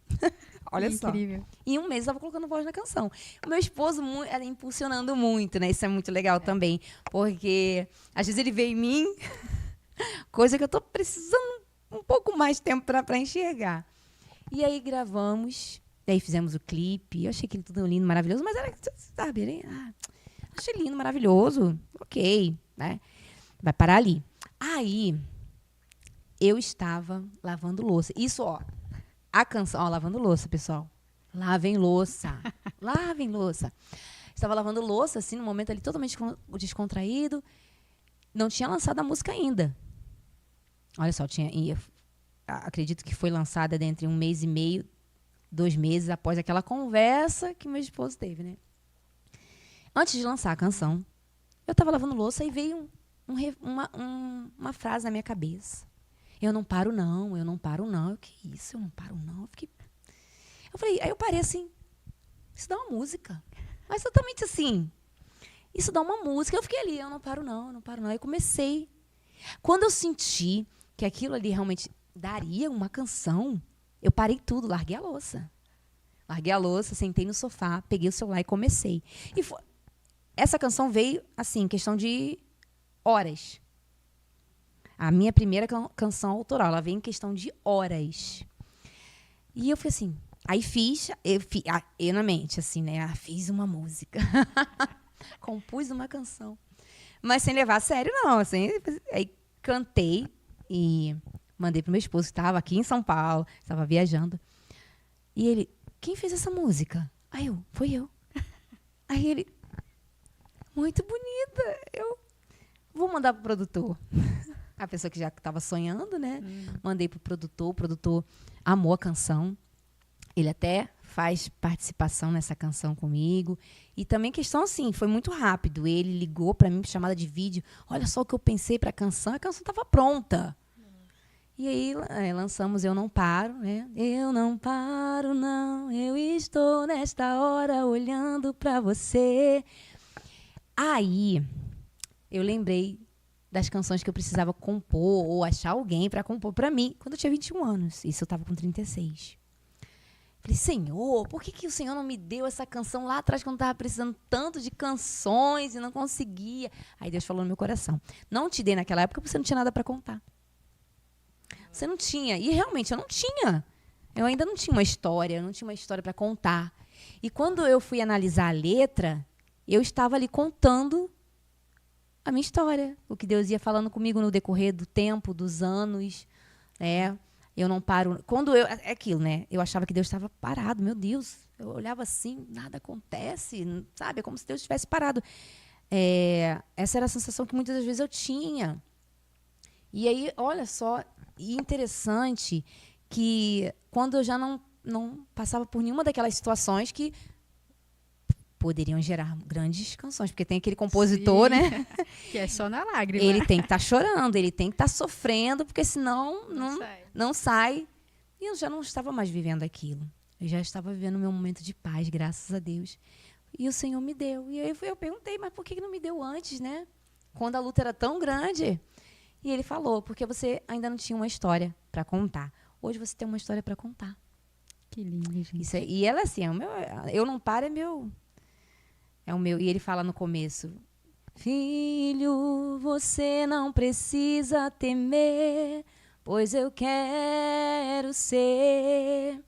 S2: Olha só.
S1: Incrível.
S2: Em um mês eu tava colocando voz na canção. O meu esposo impulsionando muito, né? Isso é muito legal também. Porque às vezes ele vê em mim... Coisa que eu tô precisando um pouco mais de tempo para enxergar. E aí gravamos, e aí fizemos o clipe. Eu achei aquilo tudo lindo, maravilhoso, mas era, sabe, achei lindo, maravilhoso. Ok, né? Vai parar ali. Aí, eu estava lavando louça. Isso, ó, a canção... Ó, lavando louça, pessoal. Lavem louça. Lavem louça. Estava lavando louça, assim, num momento ali totalmente descontraído. Não tinha lançado a música ainda. Olha só, acredito que foi lançada dentro de 1 mês e meio, 2 meses após aquela conversa que meu esposo teve, né? Antes de lançar a canção, eu estava lavando louça e veio uma frase na minha cabeça. Eu não paro, não. Eu não paro, não. O que é isso? Eu não paro, não. Eu falei, aí eu parei assim, isso dá uma música. Mas totalmente assim, isso dá uma música. Eu fiquei ali, eu não paro, não. Eu não paro, não. Aí comecei. Quando eu senti que aquilo ali realmente daria uma canção, eu parei tudo, larguei a louça. Larguei a louça, sentei no sofá, peguei o celular e comecei. Essa canção veio, assim, em questão de horas. A minha primeira canção autoral, ela veio em questão de horas. E eu fui assim, aí eu na mente, assim, né? Fiz uma música. Compus uma canção. Mas sem levar a sério, não. Assim, aí cantei e mandei pro meu esposo, que estava aqui em São Paulo, estava viajando. E ele, quem fez essa música? Aí foi eu. Aí ele, muito bonita. Eu vou mandar pro produtor. A pessoa que já estava sonhando, né? Mandei pro produtor. O produtor amou a canção. Ele até faz participação nessa canção comigo. E também questão assim, foi muito rápido. Ele ligou para mim, chamada de vídeo. Olha só o que eu pensei para a canção estava pronta. E aí lançamos Eu Não Paro, né? Eu não paro, não. Eu estou nesta hora olhando para você. Aí eu lembrei das canções que eu precisava compor ou achar alguém para compor para mim quando eu tinha 21 anos. Isso eu estava com 36. Falei, Senhor, por que o Senhor não me deu essa canção lá atrás quando eu estava precisando tanto de canções e não conseguia? Aí Deus falou no meu coração, não te dei naquela época porque você não tinha nada para contar. Você não tinha. E realmente eu não tinha. Eu ainda não tinha uma história, eu não tinha uma história para contar. E quando eu fui analisar a letra, eu estava ali contando a minha história, o que Deus ia falando comigo no decorrer do tempo, dos anos, né? Eu não paro. É aquilo, né? Eu achava que Deus estava parado, meu Deus. Eu olhava assim, nada acontece, sabe? É como se Deus estivesse parado. Essa era a sensação que muitas das vezes eu tinha. E aí, olha só, e interessante que quando eu já não passava por nenhuma daquelas situações que poderiam gerar grandes canções, porque tem aquele compositor, sim, né?
S1: Que é só na lágrima.
S2: Ele tem que estar chorando, ele tem que estar sofrendo, porque senão não sai. E eu já não estava mais vivendo aquilo. Eu já estava vivendo o meu momento de paz, graças a Deus. E o Senhor me deu. E aí eu perguntei, mas por que não me deu antes, né? Quando a luta era tão grande. E ele falou, porque você ainda não tinha uma história para contar. Hoje você tem uma história para contar.
S1: Que lindo, gente.
S2: E ela, assim, eu não paro, é o meu. E ele fala no começo, filho, você não precisa temer, pois eu quero ser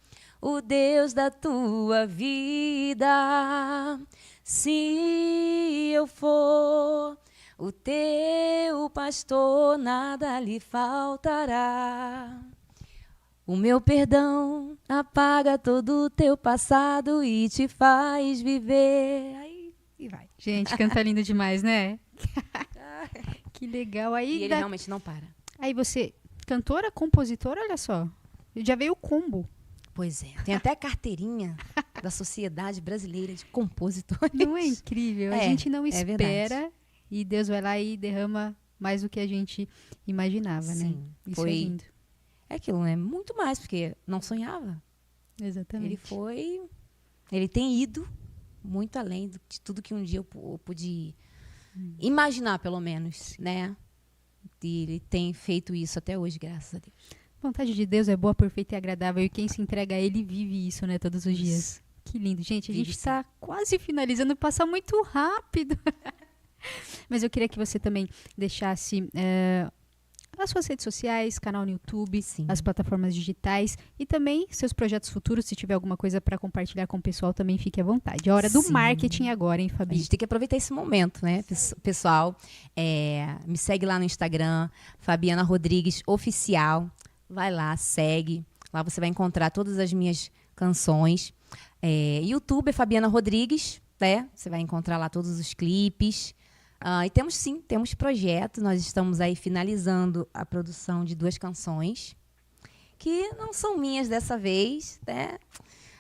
S2: o Deus da tua vida. Se eu for o teu pastor, nada lhe faltará. O meu perdão apaga todo o teu passado e te faz viver. Aí e vai.
S1: Gente, canta lindo demais, né? Que legal. Aí
S2: e ele realmente não para.
S1: Aí você, cantora, compositora, olha só. Já veio o combo.
S2: Pois é. Tem até a carteirinha da Sociedade Brasileira de Compositores.
S1: Não é incrível? A gente não espera e Deus vai lá e derrama mais do que a gente imaginava, né? Isso é lindo.
S2: É aquilo, né? Muito mais, porque não sonhava.
S1: Exatamente.
S2: Ele tem ido muito além de tudo que um dia eu pude imaginar, pelo menos, né? E ele tem feito isso até hoje, graças a Deus.
S1: A vontade de Deus é boa, perfeita e agradável. E quem se entrega a Ele vive isso, né? Todos os dias. Que lindo. Gente, a gente está quase finalizando. Passa muito rápido. Mas eu queria que você também deixasse as suas redes sociais, canal no YouTube,
S2: Sim.
S1: as plataformas digitais e também seus projetos futuros. Se tiver alguma coisa para compartilhar com o pessoal, também fique à vontade. É hora do
S2: Sim.
S1: marketing agora, hein,
S2: A
S1: Fabi?
S2: gente tem que aproveitar esse momento, né, pessoal? Me segue lá no Instagram, Fabiana Rodrigues Oficial. Vai lá, segue. Lá você vai encontrar todas as minhas canções. YouTube é Fabiana Rodrigues, né? Você vai encontrar lá todos os clipes. E temos projeto. Nós estamos aí finalizando a produção de 2 canções, que não são minhas dessa vez, né?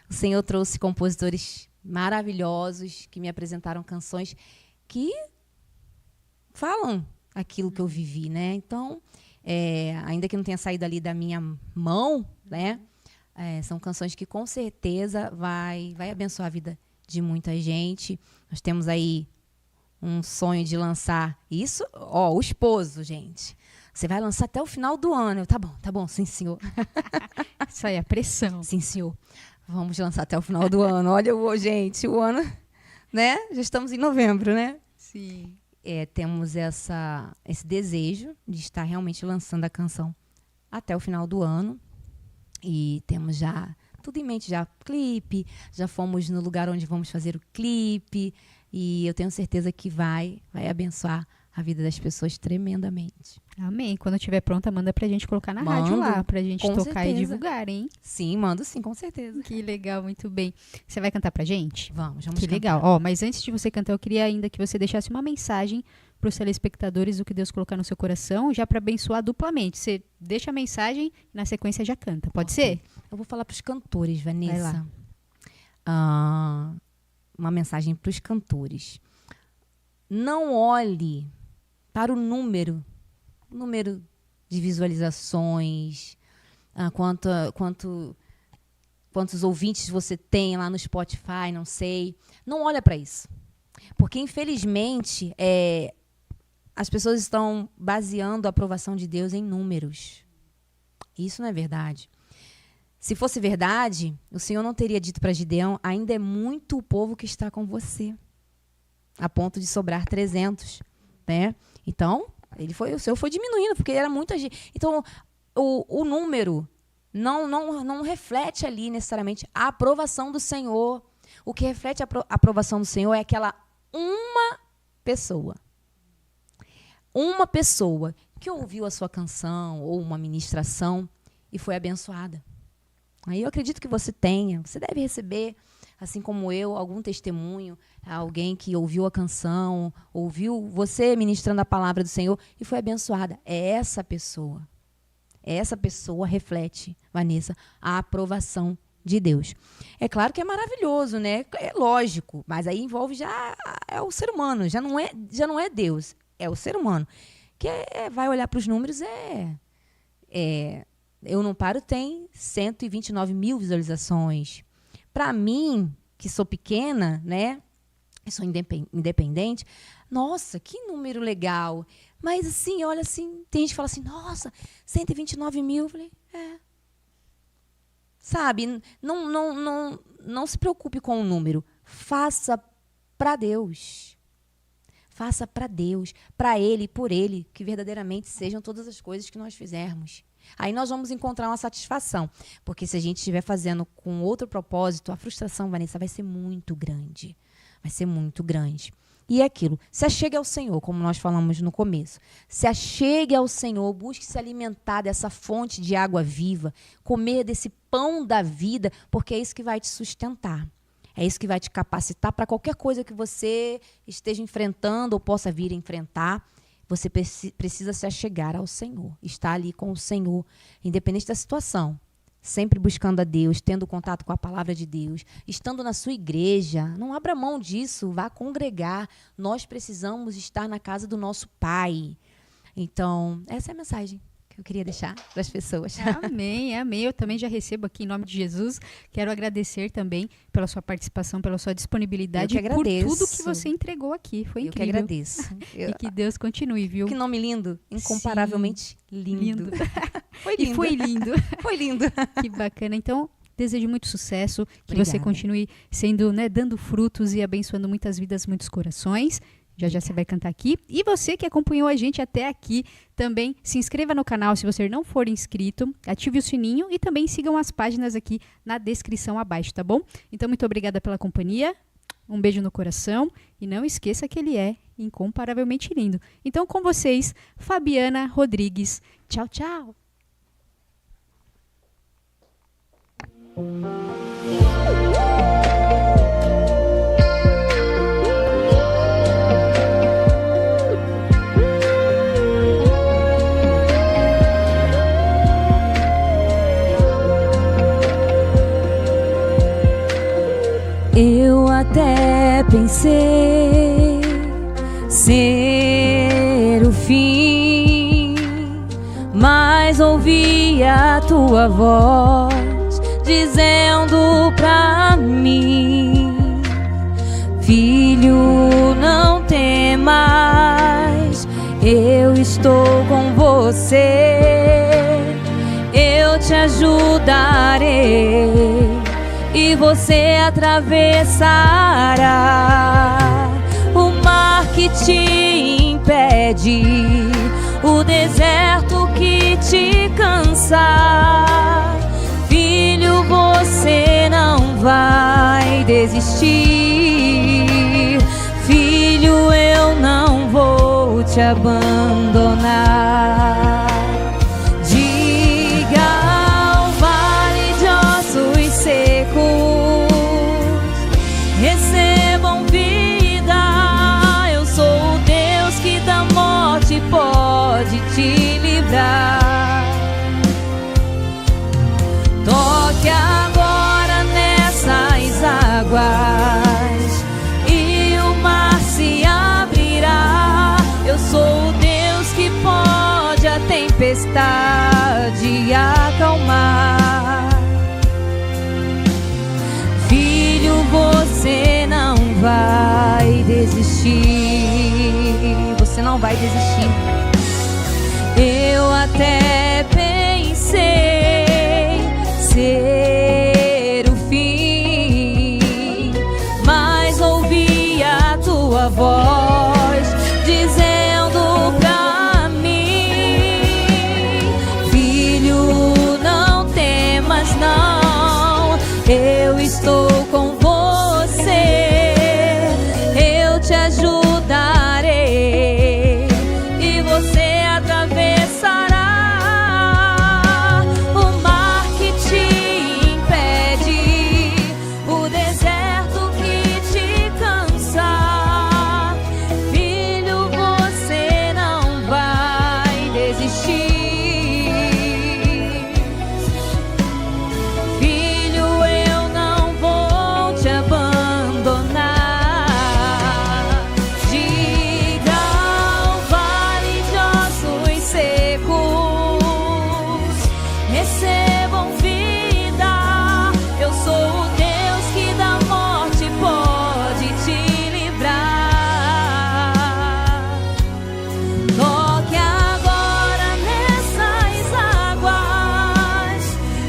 S2: O Senhor trouxe compositores maravilhosos que me apresentaram canções que falam aquilo que eu vivi, né? Então, ainda que não tenha saído ali da minha mão, né? São canções que com certeza vai abençoar a vida de muita gente. Nós temos aí um sonho de lançar isso. O esposo, gente. Você vai lançar até o final do ano. Tá bom, sim, senhor.
S1: Isso aí, a pressão.
S2: Sim, senhor. Vamos lançar até o final do ano. Olha, gente, o ano, né? Já estamos em novembro, né?
S1: Sim.
S2: Temos esse desejo de estar realmente lançando a canção até o final do ano. E temos já tudo em mente, já clipe, já fomos no lugar onde vamos fazer o clipe. E eu tenho certeza que vai abençoar a vida das pessoas tremendamente.
S1: Amém. Quando estiver pronta, manda pra gente colocar na rádio lá, pra gente
S2: com
S1: tocar
S2: certeza.
S1: e divulgar, hein?
S2: Sim, mando sim, com certeza.
S1: Que legal, muito bem. Você vai cantar pra gente?
S2: Vamos
S1: Que
S2: cantar.
S1: legal. Mas antes de você cantar, eu queria ainda que você deixasse uma mensagem para os telespectadores do que Deus colocar no seu coração, já para abençoar duplamente. Você deixa a mensagem e na sequência já canta. Pode ser?
S2: Eu vou falar para os cantores, Vanessa.
S1: Vai lá.
S2: Uma mensagem para os cantores. Não olhe para o número de visualizações, quantos ouvintes você tem lá no Spotify, não sei. Não olha para isso. Porque, infelizmente, as pessoas estão baseando a aprovação de Deus em números. Isso não é verdade. Se fosse verdade, o Senhor não teria dito para Gideão: ainda é muito o povo que está com você, a ponto de sobrar 300, né? Então, o Senhor foi diminuindo, porque era muita gente. Então, o número não reflete ali necessariamente a aprovação do Senhor. O que reflete a aprovação do Senhor é aquela uma pessoa. Uma pessoa que ouviu a sua canção ou uma ministração e foi abençoada. Aí eu acredito que você deve receber, assim como eu, algum testemunho, alguém que ouviu a canção, ouviu você ministrando a palavra do Senhor e foi abençoada. Essa pessoa reflete, Vanessa, a aprovação de Deus. É claro que é maravilhoso, né? É lógico, mas aí envolve já o ser humano, já não é Deus, é o ser humano. Que vai olhar para os números, Eu Não Paro tem 129 mil visualizações. Para mim, que sou pequena, né? Eu sou independente. Nossa, que número legal. Mas assim, olha assim, tem gente que fala assim, nossa, 129 mil. Eu falei, Sabe, não se preocupe com o número. Faça para Deus. Faça para Deus, para Ele, por Ele, que verdadeiramente sejam todas as coisas que nós fizermos. Aí nós vamos encontrar uma satisfação. Porque se a gente estiver fazendo com outro propósito, a frustração, Vanessa, vai ser muito grande. Vai ser muito grande. E é aquilo, se achegue ao Senhor, como nós falamos no começo. Se achegue ao Senhor, busque se alimentar dessa fonte de água viva, comer desse pão da vida, porque é isso que vai te sustentar. É isso que vai te capacitar para qualquer coisa que você esteja enfrentando ou possa vir a enfrentar. Você precisa se achegar ao Senhor, estar ali com o Senhor, independente da situação. Sempre buscando a Deus, tendo contato com a palavra de Deus, estando na sua igreja. Não abra mão disso, vá congregar. Nós precisamos estar na casa do nosso Pai. Então, essa é a mensagem que eu queria deixar para as pessoas.
S1: Amém, amém. Eu também já recebo aqui em nome de Jesus. Quero agradecer também pela sua participação, pela sua disponibilidade e por tudo que você entregou aqui. Foi incrível.
S2: Eu que agradeço.
S1: E que Deus continue, viu?
S2: Que nome lindo, incomparavelmente lindo.
S1: Foi lindo. E foi lindo.
S2: Foi lindo.
S1: Que bacana. Então, desejo muito sucesso, que
S2: Obrigada.
S1: você continue sendo, né, dando frutos e abençoando muitas vidas, muitos corações. Já já você vai cantar aqui. E você que acompanhou a gente até aqui, também se inscreva no canal se você não for inscrito, ative o sininho e também sigam as páginas aqui na descrição abaixo, tá bom? Então, muito obrigada pela companhia, um beijo no coração e não esqueça que ele é incomparavelmente lindo. Então, com vocês, Fabiana Rodrigues. Tchau, tchau!
S2: Eu até pensei ser o fim, mas ouvi a tua voz dizendo pra mim: filho, não temas, eu estou com você, eu te ajudarei e você atravessará o mar que te impede, o deserto que te cansa. Filho, você não vai desistir. Filho, eu não vou te abandonar. Recebam vida, eu sou o Deus que da morte pode te livrar. Toque agora nessas águas e o mar se abrirá. Eu sou o Deus que pode a tempestade acalmar. Você não vai desistir. Você não vai desistir. Eu até pensei ser o fim, mas ouvi a tua voz dizendo pra mim: filho, não temas não, eu estou com te ajudarei e você atravessará o mar que te impede, o deserto que te cansa. Filho, você não vai desistir. Filho, eu não vou te abandonar. Recebam vida, eu sou o Deus que da morte pode te livrar. Toque agora nessas águas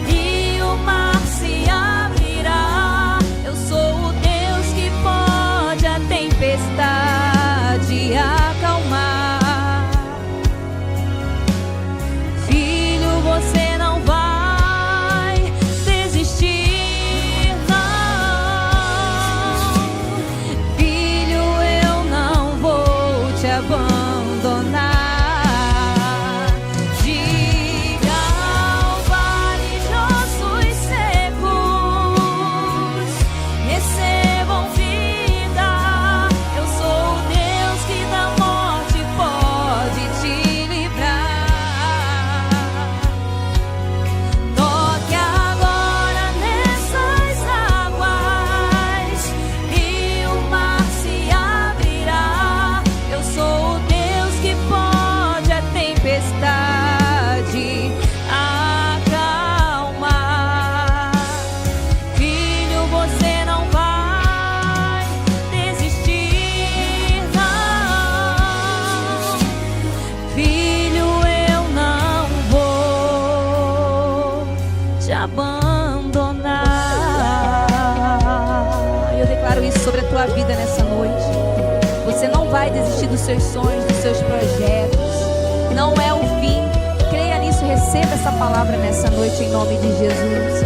S2: e o mar se abrirá. Eu sou o Deus que pode a tempestade acalmar. Filho, você não vai desistir, não. Filho, eu não vou te abandonar. Diga ao vale de ossos secos: recebam vida, eu sou o Deus que da morte pode te livrar. Toque agora nessas águas e o mar se abrirá. Eu sou o Deus que pode a tempestade acalmar. Filho, você não vai desistir, não. Filho, eu não vou te abandonar. Eu declaro isso sobre a tua vida nessa noite. Você Você não vai desistir dos seus sonhos, dos seus projetos. Não é o fim. Creia nisso, receba essa palavra nessa noite em nome de Jesus.